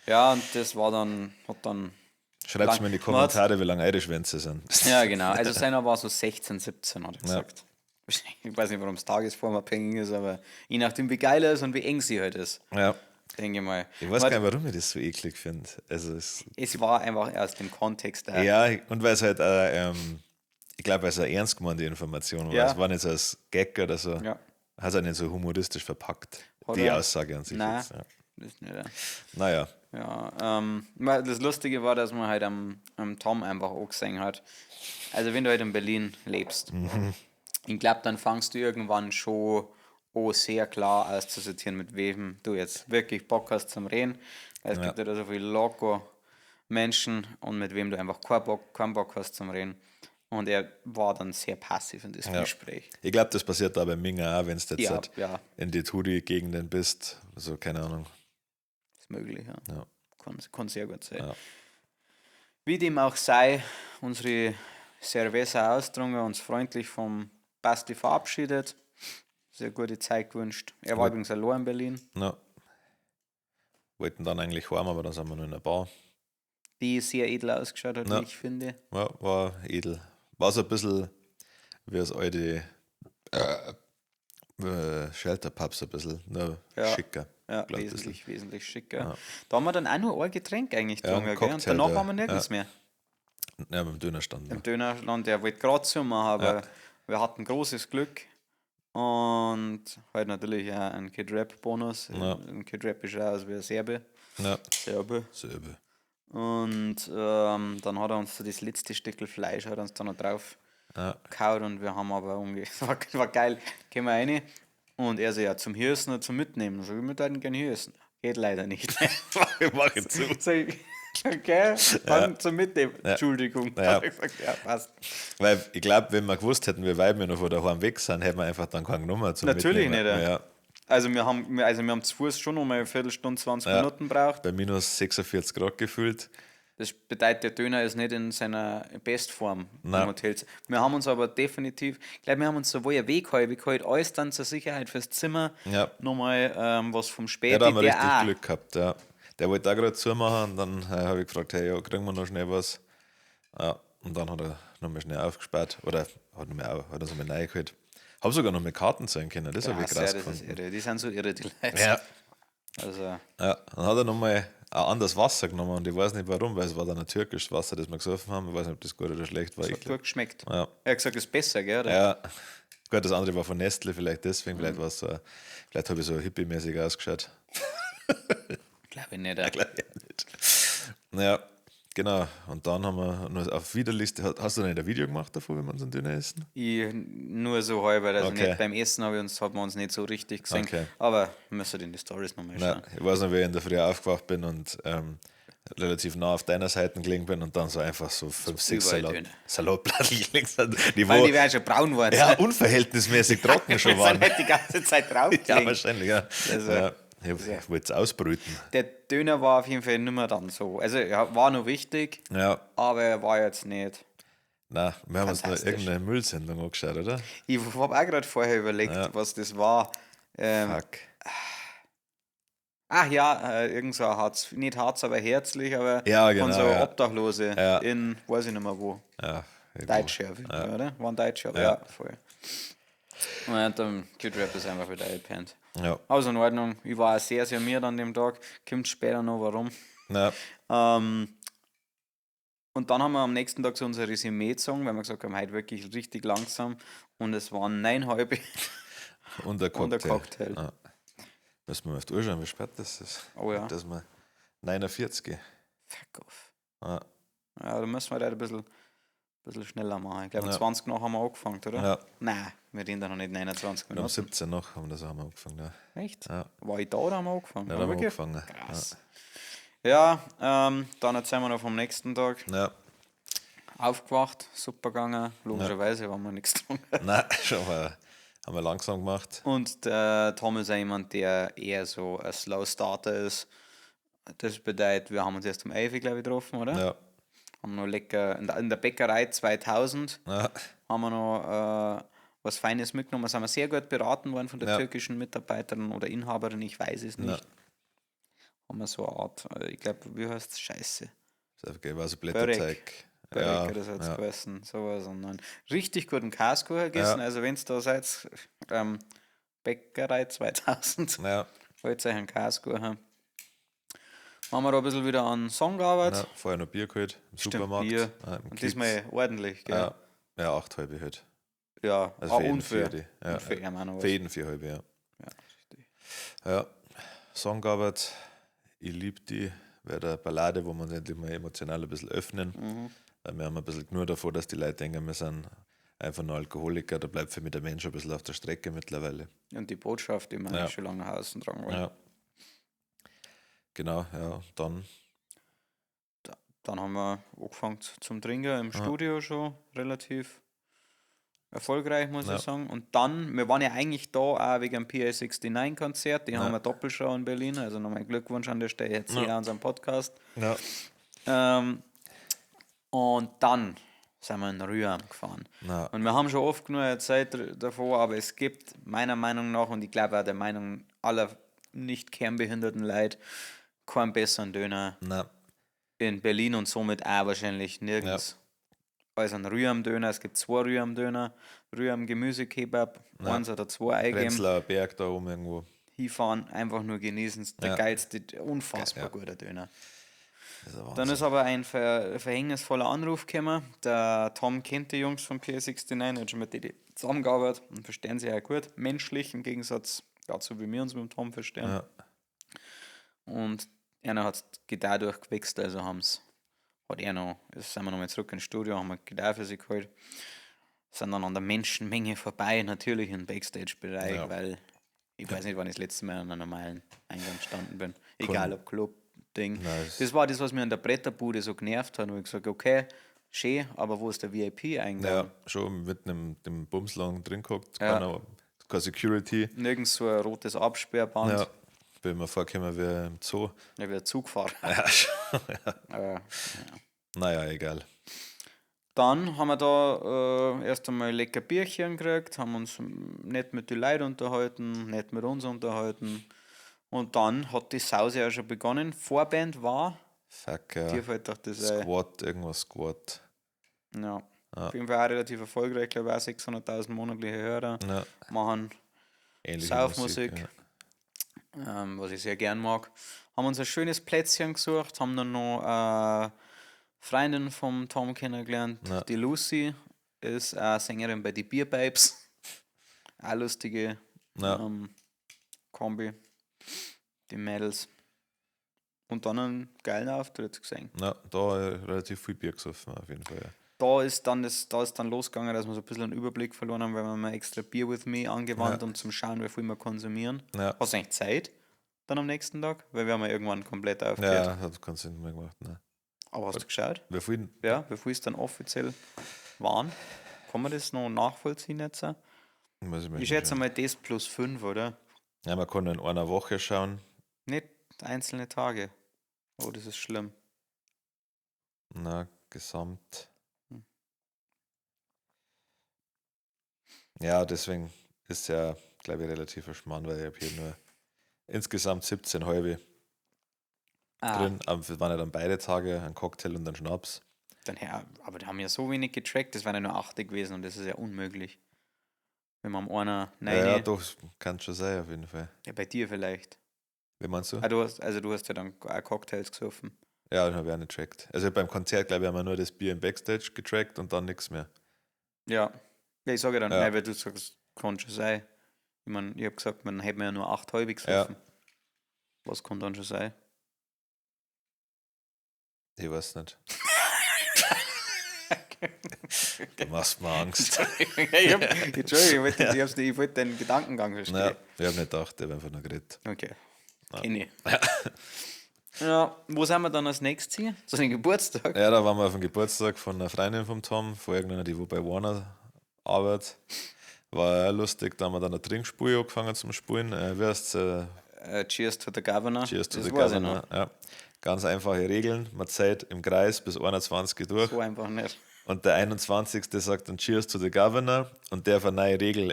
Ja, und das war dann, Schreibt mir in die Kommentare, wie lange eure Schwänze sind. Ja, genau. Also seiner war so 16, 17, hat er gesagt. Ich weiß nicht, warum es tagesformabhängig ist, aber je nachdem, wie geil er ist und wie eng sie halt ist. Ja. Denke ich mal. Ich weiß gar nicht, warum ich das so eklig finde. Also es war einfach aus dem Kontext da. Ja, und weil es halt, ich glaube, weil es eine ernst gemeinte Information war. Es war nicht so als Gag oder so. Ja. Hat es auch nicht so humoristisch verpackt. Hat die er? Aussage an sich. Nein, Jetzt, ja. das ist nicht. Naja. Ja, das Lustige war, dass man halt am Tom einfach auch gesehen hat. Also wenn du halt in Berlin lebst, ich glaube, dann fangst du irgendwann schon sehr klar auszusortieren, mit wem du jetzt wirklich Bock hast zum Reden. Weil es gibt ja da so viele Loco-Menschen und mit wem du einfach keinen Bock hast zum Reden. Und er war dann sehr passiv in diesem Gespräch. Ich glaube, das passiert da bei Minga auch, wenn du jetzt halt in die Tudi-Gegenden bist. Also keine Ahnung. Ist möglich, ja. Kann sehr gut sein. Ja. Wie dem auch sei, unsere Cerveza ausgetrunken, uns freundlich vom Basti verabschiedet. Sehr gute Zeit gewünscht. Er war übrigens allein in Berlin. Ja. Wollten dann eigentlich heim, aber dann sind wir nur in der Bar. Die sehr edel ausgeschaut hat, wie ich finde. Ja, war edel. War so ein bisschen wie das alte Shelter-Pubs, ein bisschen nur schicker. Ja, wesentlich schicker. Ja. Da haben wir dann auch nur ein Getränk eigentlich getrunken, gell? Und danach haben wir nirgends mehr. Ja, beim Dönerstand. Im Dönerstand, der wollte gerade zumachen, aber wir hatten großes Glück. Und halt natürlich auch ein Kid-Rap-Bonus. Ein Kid-Rap ist auch wie ein Serbe. Ja. Serbe. Und dann hat er uns so das letzte Stückel Fleisch hat uns dann noch drauf gehauen und wir haben aber war geil, gehen wir rein und er so, ja, zum Hirsen oder zum Mitnehmen. So, wir würden gerne Hirsen. Geht leider nicht. Mach ich zu. So, okay, dann zum Mitnehmen. Entschuldigung. Ja. Ich gesagt, ja, passt. Weil ich glaube, wenn wir gewusst hätten, wie weit wir noch von daheim weg sind, hätten wir einfach dann keine Nummer zum Natürlich Mitnehmen. nicht. Ja. Also wir haben zu Fuß schon noch mal eine Viertelstunde, 20 Minuten braucht. Bei minus 46 Grad gefühlt. Das bedeutet, der Döner ist nicht in seiner Bestform im Hotel. Wir haben uns aber definitiv, ich glaube, wir haben uns sowohl ein Weg geholt, alles dann zur Sicherheit fürs Zimmer. Nochmal was vom Späti. Ja, da haben wir richtig Glück gehabt, ja. Der wollte auch gerade zumachen und dann habe ich gefragt, hey, ja, kriegen wir noch schnell was? Ja, und dann hat er nochmal schnell aufgespart oder hat er so mal reingeholt. Habe sogar noch mit Karten zahlen können, das habe ich krass gefunden. Das ist irre. Die sind so irre, die Leute. Ja. Also. Ja, dann hat er nochmal ein anderes Wasser genommen und ich weiß nicht warum, weil es war dann ein türkisches Wasser, das wir gesoffen haben. Ich weiß nicht, ob das gut oder schlecht war. Das hat gut geschmeckt. Ja. Er hat gesagt, es ist besser, gell? Oder? Ja, gut, das andere war von Nestle, vielleicht deswegen, vielleicht habe ich so hippie-mäßig ausgeschaut. Glaube ich nicht. Glaube ich nicht. Naja, genau. Und dann haben wir noch auf Wiederliste. Hast du nicht ein Video gemacht davon, wenn wir uns einen Döner essen? Nur so halber. Also nicht beim Essen hat man uns nicht so richtig gesehen. Okay. Aber wir müssen in die Storys nochmal schauen. Ich weiß noch, wie ich in der Früh aufgewacht bin und relativ nah auf deiner Seite gelegen bin und dann so einfach so 5, 6 Salatblätter gelegen sind. Die wären schon braun geworden. Ja, unverhältnismäßig trocken schon waren. Die sind halt die ganze Zeit drauf gelegen. Ja, wahrscheinlich, ja. Also, ich wollte es ausbrüten. Der Döner war auf jeden Fall nicht mehr dann so. Also er war noch wichtig, aber er war jetzt nicht. Nein, wir haben uns noch irgendeine Müllsendung angeschaut, oder? Ich habe auch gerade vorher überlegt, was das war. Fuck. Ach ja, irgend so ein Harz, nicht Harz, aber herzlich, aber genau, von so Obdachlose in, weiß ich nicht mehr wo. Ja. Deutsche, oder? Waren Deutsche, aber voll. Und dann Kid Rap ist einfach wieder eingepennt. Ja. Also in Ordnung. Ich war auch sehr, sehr müde an dem Tag. Kommt später noch warum. Ja. Und dann haben wir am nächsten Tag so unser Resümee gezogen, weil wir gesagt haben, heute wirklich richtig langsam. Und es waren 9,5 und ein Cocktail. Und ein Cocktail. Ja. Müssen wir mal auf die Uhr schauen, wie spät das ist. Oh ja. Das mal 49. Fuck off. Ja. Ja, da müssen wir halt ein bisschen schneller machen. Ich glaube, 20 noch haben wir angefangen, oder? Ja. Nein, wir reden da noch nicht 29 Minuten. Um 17 noch haben wir das haben wir angefangen. Ja. Echt? Ja. War ich da oder haben wir angefangen? Ja, da haben wir angefangen. Krass. Ja, dann erzählen wir noch vom nächsten Tag. Ja. Aufgewacht, super gegangen. Logischerweise waren wir nichts getrunken. Nein, haben wir langsam gemacht. Und der Tom ist auch jemand, der eher so ein Slow Starter ist. Das bedeutet, wir haben uns erst um 11 Uhr, glaube ich, getroffen, oder? Ja. Haben noch lecker in der Bäckerei 2000 haben wir noch was Feines mitgenommen. Da sind wir sehr gut beraten worden von der türkischen Mitarbeiterin oder Inhaberin, ich weiß es nicht. Haben wir so eine Art, ich glaube, wie heißt es? Scheiße. Das war so Blätterteig. Börek oder so hat es gegessen. Sowas. Und dann richtig guten Käsekuchen gegessen. Also wenn ihr da seid, Bäckerei 2000, wollt ihr euch einen Käsekuchen. Haben wir da ein bisschen wieder an Song gearbeitet. Ja, vorher noch Bier geholt im Supermarkt. Bier. Und diesmal ordentlich, gell? Ja, 8,5 halt. Ja, also für jeden für für jeden 4,5, ja. Ja, richtig. Ja, Song gearbeitet. Ich liebe die. Wäre der Ballade, wo wir uns endlich mal emotional ein bisschen öffnen. Weil wir haben ein bisschen nur davor, dass die Leute denken, wir sind einfach nur Alkoholiker. Da bleibt für mich der Mensch ein bisschen auf der Strecke mittlerweile. Und die Botschaft, die wir schon lange außen tragen wollen. Ja. Genau, ja, dann. Dann haben wir angefangen zum Trinken im Studio schon relativ erfolgreich, muss ich sagen. Und dann, wir waren ja eigentlich da auch wegen dem PA69-Konzert. Die haben eine Doppelshow in Berlin. Also nochmal Glückwunsch an der Stelle jetzt hier an unserem Podcast. Ja. Und dann sind wir in Rühren gefahren. Und wir haben schon oft genug Zeit davor, aber es gibt meiner Meinung nach, und ich glaube auch der Meinung aller nicht kernbehinderten Leute, keinen besseren Döner in Berlin und somit auch wahrscheinlich nirgends als ein Rühren-Döner. Es gibt 2 Rühren-Döner, Rühren-Gemüse-Kebab, 1 oder 2 eingeben. Prenzlauer Berg da oben irgendwo. Hinfahren, einfach nur genießen. Der geilste, unfassbar guter Döner. Dann ist aber ein verhängnisvoller Anruf gekommen. Der Tom kennt die Jungs von PA69, hat schon mit denen zusammengearbeitet und verstehen sich auch gut. Menschlich, im Gegensatz dazu, wie wir uns mit dem Tom verstehen. Ja. Und einer hat Gitarre durchgewechselt, also sind wir nochmal zurück ins Studio, haben wir Gitarre für sich geholt. Sind dann an der Menschenmenge vorbei, natürlich im Backstage-Bereich, weil ich weiß nicht, wann ich das letzte Mal an einem normalen Eingang gestanden bin. Egal ob Club-Ding. Das war das, was mir an der Bretterbude so genervt hat, wo ich gesagt habe, okay, schön, aber wo ist der VIP-Eingang? Ja, schon mit dem Bumslang drin gehabt, keine Security. Nirgends so ein rotes Absperrband. Ja, bin mir vorgekommen wie im Zoo. Ja, wie ein Zugfahrer. Ja, schon. Naja, egal. Dann haben wir da erst einmal lecker Bierchen gekriegt, haben uns nett mit den Leuten unterhalten, nett mit uns unterhalten. Und dann hat die Sause ja schon begonnen. Vorband war. Fuck, ja. Dir fällt doch das Squad. Ja. Auf jeden Fall auch relativ erfolgreich. Ich glaube auch 600.000 monatliche Hörer. Machen Saufmusik. Was ich sehr gern mag. Haben uns ein schönes Plätzchen gesucht, haben dann noch Freundin vom Tom kennengelernt, die Lucy, ist Sängerin bei die Bierbabes. Auch lustige Kombi, die Mädels. Und dann einen geilen Auftritt gesehen. Ja, da relativ viel Bier gesoffen, auf jeden Fall. Ja. Da ist dann losgegangen, dass wir so ein bisschen einen Überblick verloren haben, weil wir mal extra Beer with Me angewandt, um zu schauen, wie viel wir konsumieren. Ja. Hast du eigentlich Zeit dann am nächsten Tag? Weil wir haben ja irgendwann komplett aufgehört. Ja, hat keinen Sinn mehr gemacht. Ne. Aber hast du geschaut? Wie viel? Ja, wie viel es dann offiziell waren? Kann man das noch nachvollziehen jetzt? Ich schätze mal das plus 5, oder? Ja, man kann in einer Woche schauen. Nicht einzelne Tage. Oh, das ist schlimm. Na, gesamt. Ja, deswegen ist ja, glaube ich, relativ verschmarrn, weil ich habe hier nur insgesamt 17 halbe drin. Es waren ja dann beide Tage, ein Cocktail und ein Schnaps. Aber die haben ja so wenig getrackt, das waren ja nur 80 gewesen und das ist ja unmöglich. Wenn man einer... Ja, doch, kann schon sein, auf jeden Fall. Ja, bei dir vielleicht. Wie meinst du? Du hast ja dann auch Cocktails gesoffen. Ja, den habe ich auch nicht getrackt. Also beim Konzert, glaube ich, haben wir nur das Bier im Backstage getrackt und dann nichts mehr. Ja. Ja, ich sage dann, Ja. nein, weil du sagst, kann schon sein. Ich meine, ich habe gesagt, man hätte mir ja nur 8 halbe gesoffen. Ja. Was kann dann schon sein? Ich weiß nicht. Du machst mir Angst. Entschuldigung, ich wollte deinen Gedankengang verstehen. Ja, ich habe nicht gedacht, ich habe einfach nur geredet. Okay. Kenn ich. Ja, wo sind wir dann als nächstes hier? Zu den Geburtstag? Ja, da waren wir auf dem Geburtstag von einer Freundin vom Tom, von irgendeiner, die wo bei Warner arbeitet. War ja lustig, da haben wir dann ein Trinkspiel angefangen zum Spielen. Wie heißt Cheers to the Governor. Cheers to the Governor. Ja. Ganz einfache Regeln. Man zählt im Kreis bis 21 durch. So einfach nicht. Und der 21. sagt dann Cheers to the Governor und darf eine neue Regel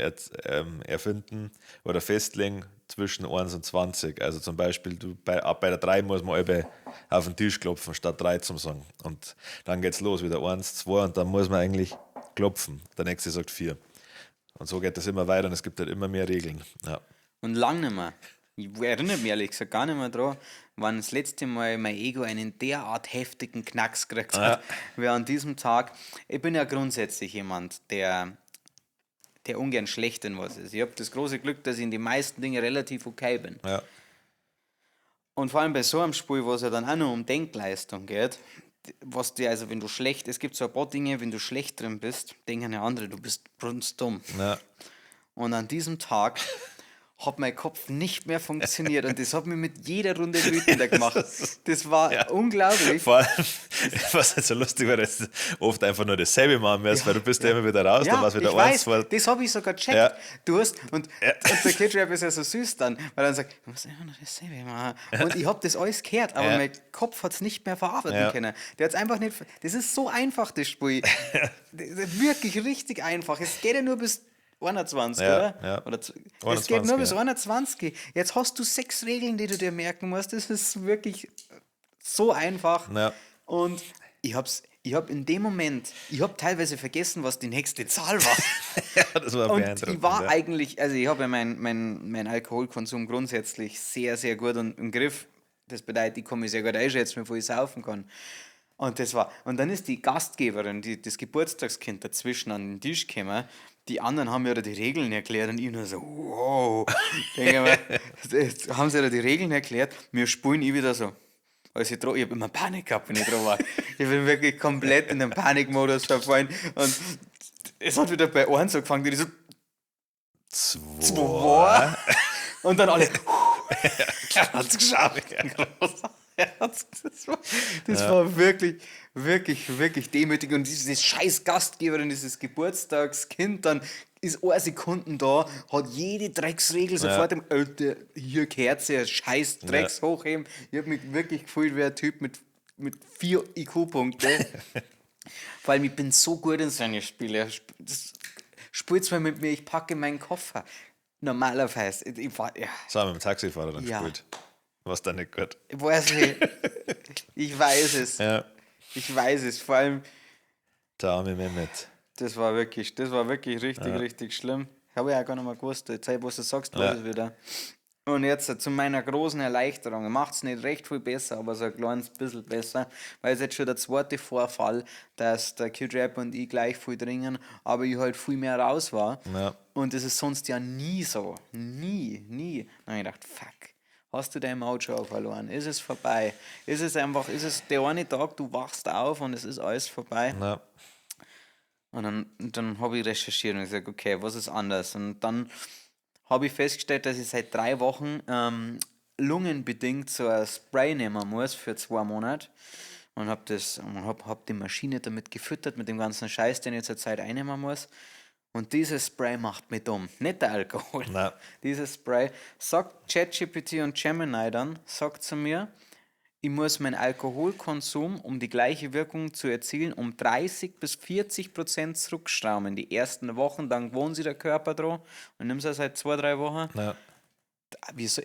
erfinden oder festlegen zwischen 1 und 20. Also zum Beispiel, ab bei der 3 muss man auf den Tisch klopfen, statt 3 zu sagen. Und dann geht's los, wieder 1, 2 und dann muss man eigentlich klopfen. Der nächste sagt 4. Und so geht das immer weiter und es gibt halt immer mehr Regeln. Ja. Und lang nicht mehr. Ich erinnere mich ehrlich gesagt gar nicht mehr daran, wann das letzte Mal mein Ego einen derart heftigen Knacks gekriegt hat, wie an diesem Tag. Ich bin ja grundsätzlich jemand, der ungern schlecht in was ist. Ich habe das große Glück, dass ich in die meisten Dinge relativ okay bin. Ja. Und vor allem bei so einem Spiel, wo es ja dann auch noch um Denkleistung geht, was dir, also wenn du schlecht, es gibt so ein paar Dinge, wenn du schlecht drin bist, denken ja andere, du bist brunstdumm. Ja. Und an diesem Tag hat mein Kopf nicht mehr funktioniert und das hat mich mit jeder Runde wütender gemacht. Das war unglaublich. Vor allem, was halt so lustig war, dass du oft einfach nur dasselbe machen wirst, weil du bist ja immer wieder raus, dann war es wieder eins. Das habe ich sogar gecheckt. Ja. Du hast, und der Kidrap ist ja so süß dann, weil er dann sagt, ich muss immer noch dasselbe machen. Und ich habe das alles gehört, aber mein Kopf hat es nicht mehr verarbeiten können. Der hat es einfach nicht, das ist so einfach, das Spiel. Das ist wirklich richtig einfach. Es geht ja nur bis 21, oder? Ja. Oder es 21, geht nur bis 21. Jetzt hast du 6 Regeln, die du dir merken musst. Das ist wirklich so einfach. Ja. Und ich habe in dem Moment, ich habe teilweise vergessen, was die nächste Zahl war. Ja, das war und beeindruckend. ich war eigentlich, also ich habe ja mein Alkoholkonsum grundsätzlich sehr, sehr gut im Griff. Das bedeutet, ich kann mich sehr gut einschätzen, bevor ich saufen kann. Und dann ist die Gastgeberin, das Geburtstagskind dazwischen an den Tisch gekommen. Die anderen haben mir ja die Regeln erklärt und ich nur so, wow. Jetzt haben sie ja die Regeln erklärt, wir spielen ich wieder so. Ich habe immer Panik gehabt, wenn ich dran war. Ich bin wirklich komplett in den Panikmodus verfallen. Und es hat wieder bei 1 angefangen, die so 2. Und dann alle, hat's geschafft. Das war wirklich, wirklich, wirklich demütig. Und diese scheiß Gastgeberin, dieses Geburtstagskind, dann ist 1 Sekunden da, hat jede Drecksregel sofort im hier Kerze, scheiß Drecks hochheben. Ich habe mich wirklich gefühlt wie ein Typ mit 4 IQ-Punkte. Vor allem, ich bin so gut in seine Spiele. Spielt's mal mit mir, ich packe meinen Koffer. Normalerweise. So haben wir mit dem Taxifahrer dann gespielt. Was da nicht gut. Ich weiß nicht. Ich weiß es. Ja. Ich weiß es. Vor allem. Der arme Mehmet. Das war wirklich richtig schlimm. Ich habe ja auch gar nicht mehr gewusst. Jetzt, was du sagst, weiß ich wieder. Und jetzt zu meiner großen Erleichterung. Macht es nicht recht viel besser, aber so ein kleines bisschen besser. Weil es jetzt schon der zweite Vorfall, dass der Q-Rap und ich gleich viel dringen, aber ich halt viel mehr raus war. Ja. Und das ist sonst ja nie so. Nie. Dann habe ich gedacht, fuck. Hast du dein Mojo verloren? Ist es vorbei? Ist es der eine Tag, du wachst auf und es ist alles vorbei? Ja. Und dann habe ich recherchiert und gesagt, okay, was ist anders? Und dann habe ich festgestellt, dass ich seit 3 Wochen lungenbedingt so ein Spray nehmen muss für 2 Monate. Und hab die Maschine damit gefüttert, mit dem ganzen Scheiß, den ich zur Zeit einnehmen muss. Und dieses Spray macht mich dumm. Nicht der Alkohol. Nein. Dieses Spray. Sagt ChatGPT und Gemini dann, sagt zu mir, ich muss meinen Alkoholkonsum, um die gleiche Wirkung zu erzielen, um 30-40% zurückschrauben. Die ersten Wochen, dann gewohnt sich der Körper dran und nimmst es seit 2-3 Wochen. Ja.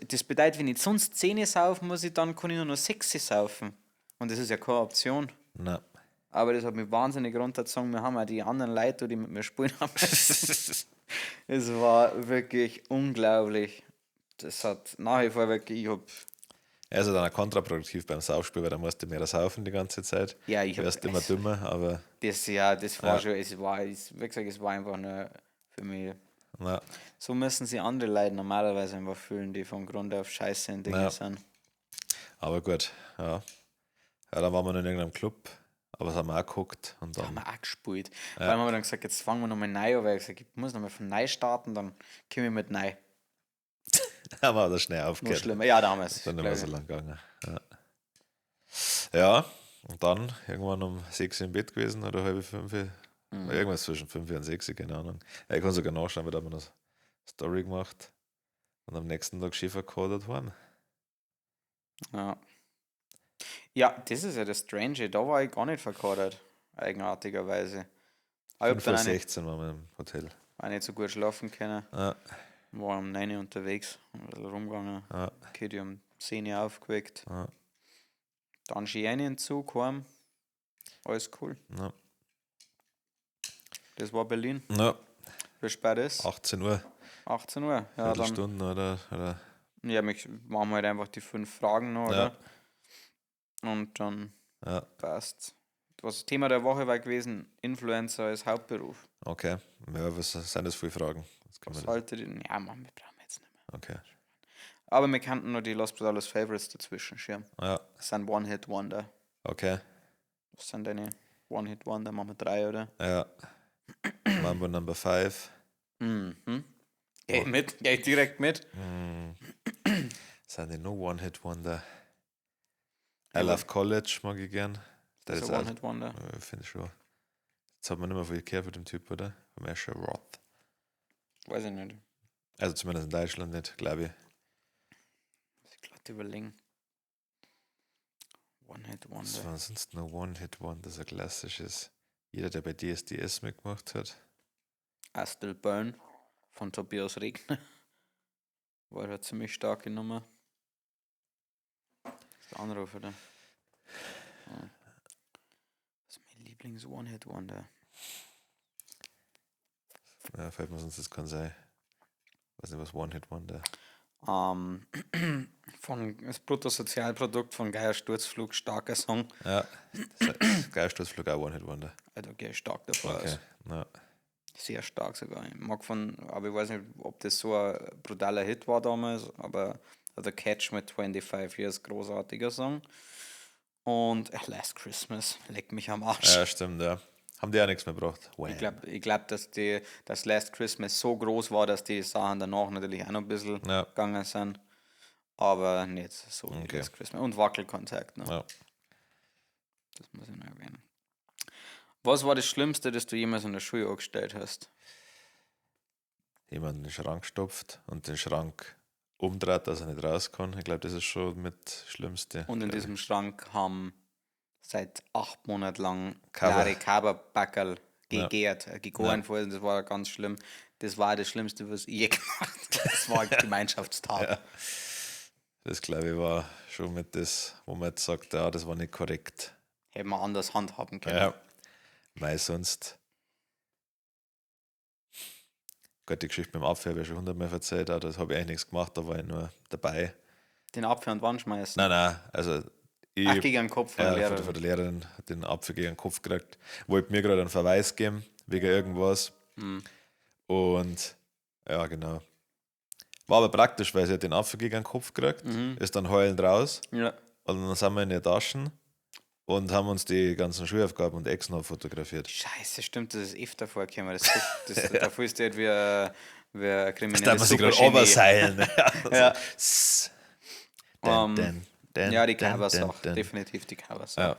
Das bedeutet, wenn ich sonst 10 saufen muss, kann ich nur noch 6 saufen. Und das ist ja keine Option. Nein. Aber das hat mich wahnsinnig runtergezogen. Wir haben auch die anderen Leute, die mit mir spielen haben. Es war wirklich unglaublich. Das hat nach wie vor wirklich, Er ist ja dann auch kontraproduktiv beim Saufspiel, weil da musst du mehr saufen die ganze Zeit. Ja, du wirst immer dümmer, aber... Das war schon, wie gesagt, es war einfach nur für mich... Ja. So müssen sie andere Leute normalerweise einfach fühlen, die von Grund auf scheiße in Dinge sind. Aber gut, ja. Ja, dann waren wir noch in irgendeinem Club, aber das haben wir auch geguckt. Und dann haben wir auch gespielt. Vor allem haben wir dann gesagt, jetzt fangen wir nochmal neu an, weil ich gesagt, ich muss nochmal von neu starten, dann komme ich mit neu. haben wir das schnell aufgehört. Noch schlimmer, ja, damals. Dann ist wir so lang gegangen. Ja, und dann irgendwann um 6 im Bett gewesen oder halb 5. Irgendwas zwischen 5 und 6, keine Ahnung. Ja, ich kann sogar nachschauen, weil da haben wir eine Story gemacht. Und am nächsten Tag Schiffer gehabt heim. Ja. Ja, das ist ja das Strange. Da war ich gar nicht verkadert, eigenartigerweise. 5:16 waren wir im Hotel. Auch nicht so gut schlafen können. Ja. War um 9 Uhr unterwegs, ein bisschen rumgegangen. Ja. Okay, die um 10 Uhr aufgeweckt. Ja. Dann schien in den Zug heim. Alles cool. Ja. Das war Berlin. Ja. Wie spät ist? 18 Uhr. 18 Uhr. Ja, dann. Stunden oder? Ja, machen wir halt einfach die 5 Fragen noch, oder? Und dann passt. Das Thema der Woche war gewesen, Influencer als Hauptberuf. Okay. Ja, was sind das für Fragen? Was haltet ihr? Ja, Mann, wir brauchen jetzt nicht mehr. Okay. Aber wir kannten nur die Los Brutales Favorites dazwischen schirmen. Ja. Das sind One-Hit-Wonder. Okay. Was sind deine One-Hit-Wonder? Machen wir 3, oder? Ja. Mambo Number 5. Mhm. Geh direkt mit. Sind die no One-Hit-Wonder? I Love College mag ich gern. Das ist ein One-Hit-Wonder. Finde ich schon. Jetzt hat man nicht mehr viel gehört von dem Typ, oder? Von Asher Roth. Weiß ich nicht. Also zumindest in Deutschland nicht, glaube ich. Muss ich gerade überlegen. One-Hit-Wonder. Das war sonst nur One-Hit-Wonder, das ein klassisches. Jeder, der bei DSDS mitgemacht hat. I Still Burn von Tobias Regner. War ja ziemlich starke Nummer. Das ist der Anruf, oder? Ja. Das ist mein Lieblings-One-Hit-Wonder. Ja, fällt mir sonst, das kann sein. Weiß nicht, was One-Hit-Wonder. Von das Bruttosozialprodukt von Geier Sturzflug, starker Song. Ja, Geier Sturzflug auch One-Hit-Wonder. Also gehe stark davor Okay. aus. Ja. Sehr stark sogar. Ich mag aber ich weiß nicht, ob das so ein brutaler Hit war damals, aber The Catch mit 25 Years, großartiger Song. Und Last Christmas, leck mich am Arsch. Ja, stimmt, ja. Haben die auch nichts mehr gebracht. Wow. Ich glaub, dass das Last Christmas so groß war, dass die Sachen danach natürlich auch noch ein bisschen gegangen sind. Aber nicht so wie Last Christmas. Und Wackelkontakt. Ne? Ja. Das muss ich noch erwähnen. Was war das Schlimmste, das du jemals in der Schule angestellt hast? Jemand in den Schrank stopft und den Schrank umdreht, dass er nicht raus kann. Ich glaube, das ist schon mit das Schlimmste. Und in diesem Schrank haben seit 8 Monaten lang klare Kaberbackerl gegärt, gegoren vorher. Das war ganz schlimm. Das war das Schlimmste, was ich je gemacht habe. Das war Gemeinschaftstag. Ja. Das, glaube ich, war schon mit das, wo man jetzt sagt, ja, das war nicht korrekt. Hätte man anders handhaben können. Ja, weil sonst... Gott, die Geschichte mit dem Apfel habe ich schon 100-mal erzählt, auch das habe ich eigentlich nichts gemacht, da war ich nur dabei. Den Apfel an die Wand schmeißen? Nein, also... gegen den Kopf von der Lehrerin. Von der Lehrerin den Apfel gegen den Kopf gekriegt. Wollte mir gerade einen Verweis geben, wegen irgendwas. Und ja, genau. War aber praktisch, weil sie hat den Apfel gegen den Kopf gekriegt, ist dann heulend raus. Ja. Und dann sind wir in den Taschen und haben uns die ganzen Schulaufgaben und Exen fotografiert. Scheiße, stimmt, das ist öfter vorgekommen. Da fühlst du halt wie ein kriminelles da muss ich gerade oberseilen. Ja. Ja, die Coversache, definitiv die Coversache. Ja.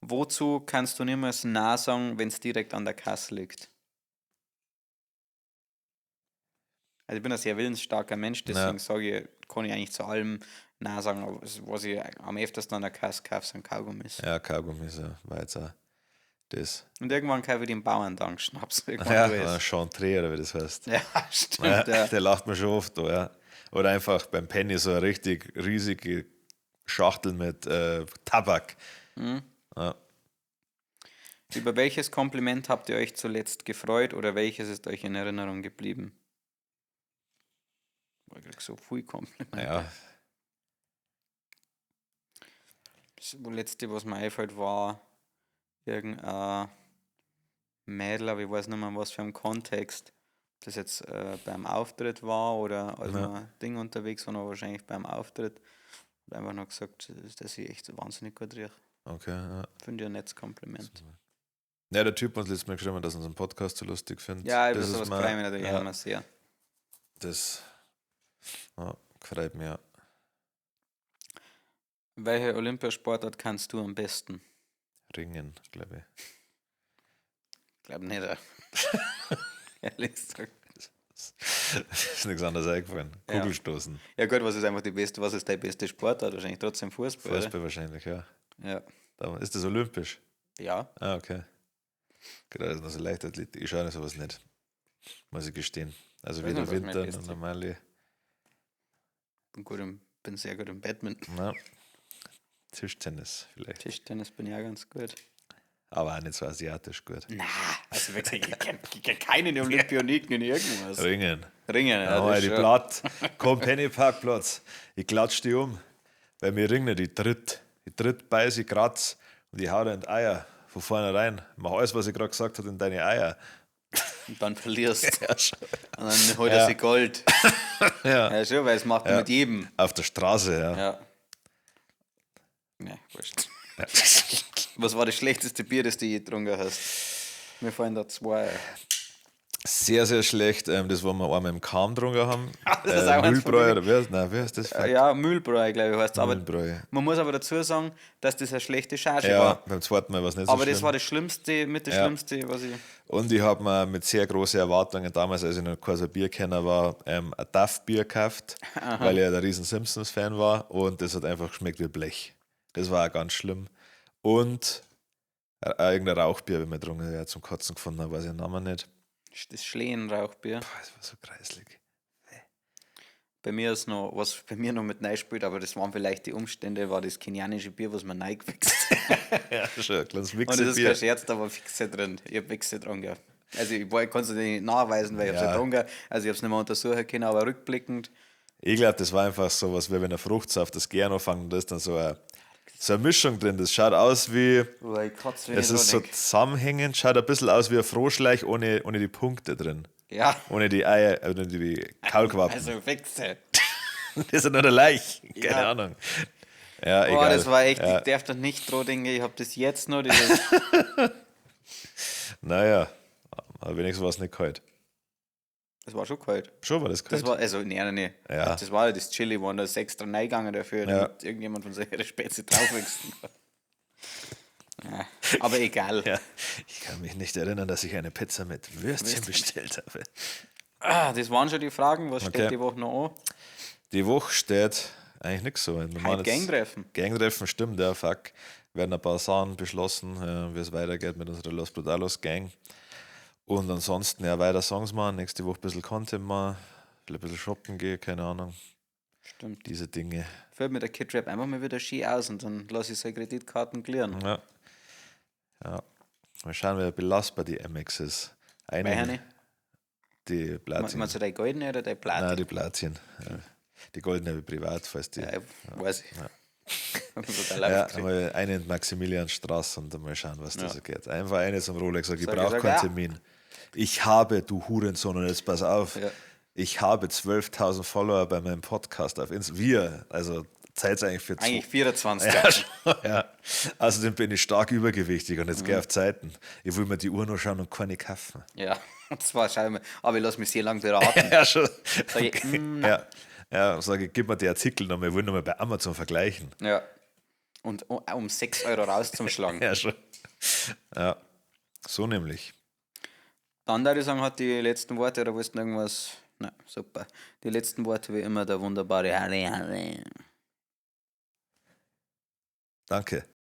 Wozu kannst du niemals Nein sagen, wenn es direkt an der Kasse liegt? Also ich bin ein sehr willensstarker Mensch, deswegen sage ich, kann ich eigentlich zu allem Nein sagen, aber was ich am öftersten an der Kasse kaufe, sind Kaugummis. Ja, Kaugummis, ja, war jetzt auch das. Und irgendwann kaufe ich den Bauerndank-Schnaps. Ja, Chantre, oder wie das heißt. Ja, stimmt. Ja. Der lacht mir schon oft da, ja. Oder einfach beim Penny so eine richtig riesige Schachtel mit Tabak. Ja. Über welches Kompliment habt ihr euch zuletzt gefreut oder welches ist euch in Erinnerung geblieben? Ich krieg so viel Komplimente. Ja. Das letzte, was mir einfällt, war irgendein Mädel, aber ich weiß nicht mehr, was für ein Kontext. Ob das jetzt beim Auftritt war oder als wir Ding unterwegs waren, aber wahrscheinlich beim Auftritt. Hat einfach noch gesagt, dass ich echt so wahnsinnig gut rieche. Okay, ja. Finde ich ein nettes Kompliment. Ja, der Typ hat letztes Mal geschrieben, dass er unseren Podcast so lustig findet. Ja, über sowas freue ich mich natürlich immer sehr. Das gefreut mich, ja. Welche Olympiasportart kannst du am besten? Ringen, glaube ich. Ich glaube nicht. Ehrlich gesagt. Ist nichts anderes eingefallen. Kugelstoßen. Ja gut, was ist einfach was ist deine beste Sportart? Wahrscheinlich trotzdem Fußball. Fußball oder? Wahrscheinlich, ja. Ist das olympisch? Ja. Ah, okay. Genau, das ist noch so Leichtathletik. Ich schaue sowas nicht. Muss ich gestehen. Also weder Winter noch normale. Bin sehr gut im Badminton. Na, Tischtennis vielleicht. Tischtennis bin ich auch ganz gut. Aber auch nicht so asiatisch gut. Na, also wirklich, ich kenne keinen Olympioniken in irgendwas. Ringen, ja. Die Blatt, komm, Pennyparkplatz. Ich klatsch die um. Weil mir ringen, die tritt beiß, ich kratz und ich hau dir in die Eier von vornherein. Mach alles, was ich gerade gesagt habe, in deine Eier. Und dann verlierst. Ja, schon. Und dann holt er sich Gold. Ja, schon, weil es macht er mit jedem. Auf der Straße, ja. Ne, wurscht. Was war das schlechteste Bier, das du je getrunken hast? Mir fallen da zwei. Sehr, sehr schlecht. Das, was wir einmal im Kahn getrunken haben. Das ist auch Mühlbräu, oder wie heißt das? Ja, Mühlbräu, glaube ich, heißt es. Aber Mühlbräu. man muss aber dazu sagen, dass das eine schlechte Charge Ja, war. beim zweiten Mal war es nicht so Aber schlimm. das war das Schlimmste, Schlimmste, was ich... Und ich habe mir mit sehr großen Erwartungen damals, als ich noch kein Bierkenner war, ein Duff-Bier gekauft, weil ich ja der riesen Simpsons-Fan war. Und das hat einfach geschmeckt wie Blech. Das war auch ganz schlimm. Und irgendein Rauchbier, wenn wir drungen zum Kotzen gefunden haben, weiß ich den Namen nicht. Das Schlehen-Rauchbier. Das war so kreislig. Bei mir ist noch, was bei mir noch mit reinspielt, aber das waren vielleicht die Umstände, war das kenianische Bier, was man reingefixt. Ja, schon ein kleines Wichse-Bier. Und das ist kein Scherz, da war Fixe drin. Ich habe Wichse getrunken. Also ich konnte es nicht nachweisen, weil ich habe es getrunken. Also ich habe es nicht mehr untersuchen können, aber rückblickend. Ich glaube, das war einfach so was, wie wenn ein Fruchtsaft das Gern anfängt und da ist dann so eine Mischung drin. Das schaut aus wie. Es ist so zusammenhängend, schaut ein bisschen aus wie ein Froschleich ohne die Punkte drin. Ja. Ohne die Eier, ohne die Kaulquappen. Also Fixe. Das ist ja nur der Laich. Keine Ahnung. Ja, egal. Das war echt, ich darf doch nicht droh denken, ich habe das jetzt noch. Naja, aber wenigstens war es nicht kalt. Das war schon kalt. Schon war das kalt? Das war, also, nee. Ja. Das war ja das Chili, waren da 6 dran reingegangen dafür, damit irgendjemand von seiner Spätzle draufwechseln kann. Ja, aber egal. Ja, ich kann mich nicht erinnern, dass ich eine Pizza mit Würstchen bestellt habe. Das waren schon die Fragen. Was steht die Woche noch an? Die Woche steht eigentlich nichts so. Gangtreffen. Gangtreffen, stimmt, ja, fuck. Werden ein paar Sachen beschlossen, wie es weitergeht mit unserer Los Brutalos Gang. Und ansonsten weiter Songs machen, nächste Woche ein bisschen Content machen, ein bisschen shoppen gehen, keine Ahnung. Stimmt. Diese Dinge. Fällt mir der Kid-Rap einfach mal wieder schön aus und dann lasse ich seine Kreditkarten klären. Ja. Mal schauen, wie belastbar die MX ist. Die Platin. Meinst du die goldene oder die Platin? Nein, die Platin. Ja. Die goldene habe ich privat, falls die. Ja, weiß ich. Ja, einmal eine in Maximilianstraße und dann mal schauen, was da so geht. Einfach eine zum Rolex, ich brauche keinen Termin. Ich habe, du Hurensohn, und jetzt pass auf, ich habe 12.000 Follower bei meinem Podcast auf Instagram. Also Zeit ist eigentlich für 24. Ja. Außerdem bin ich stark übergewichtig und jetzt gehe ich auf Zeiten. Ich will mir die Uhr noch schauen und keine kaufen. Ja, zwar schauen wir, aber ich lasse mich sehr lange beraten. Ja, schon. Sag ich, sage ich, gib mir die Artikel nochmal, ich will nochmal bei Amazon vergleichen. Ja. Und um 6 Euro rauszuschlagen. Ja, schon. Ja, so nämlich. Dann würde ich sagen, hat die letzten Worte, oder willst du irgendwas? Nein, super. Die letzten Worte wie immer der wunderbare Harry. Danke.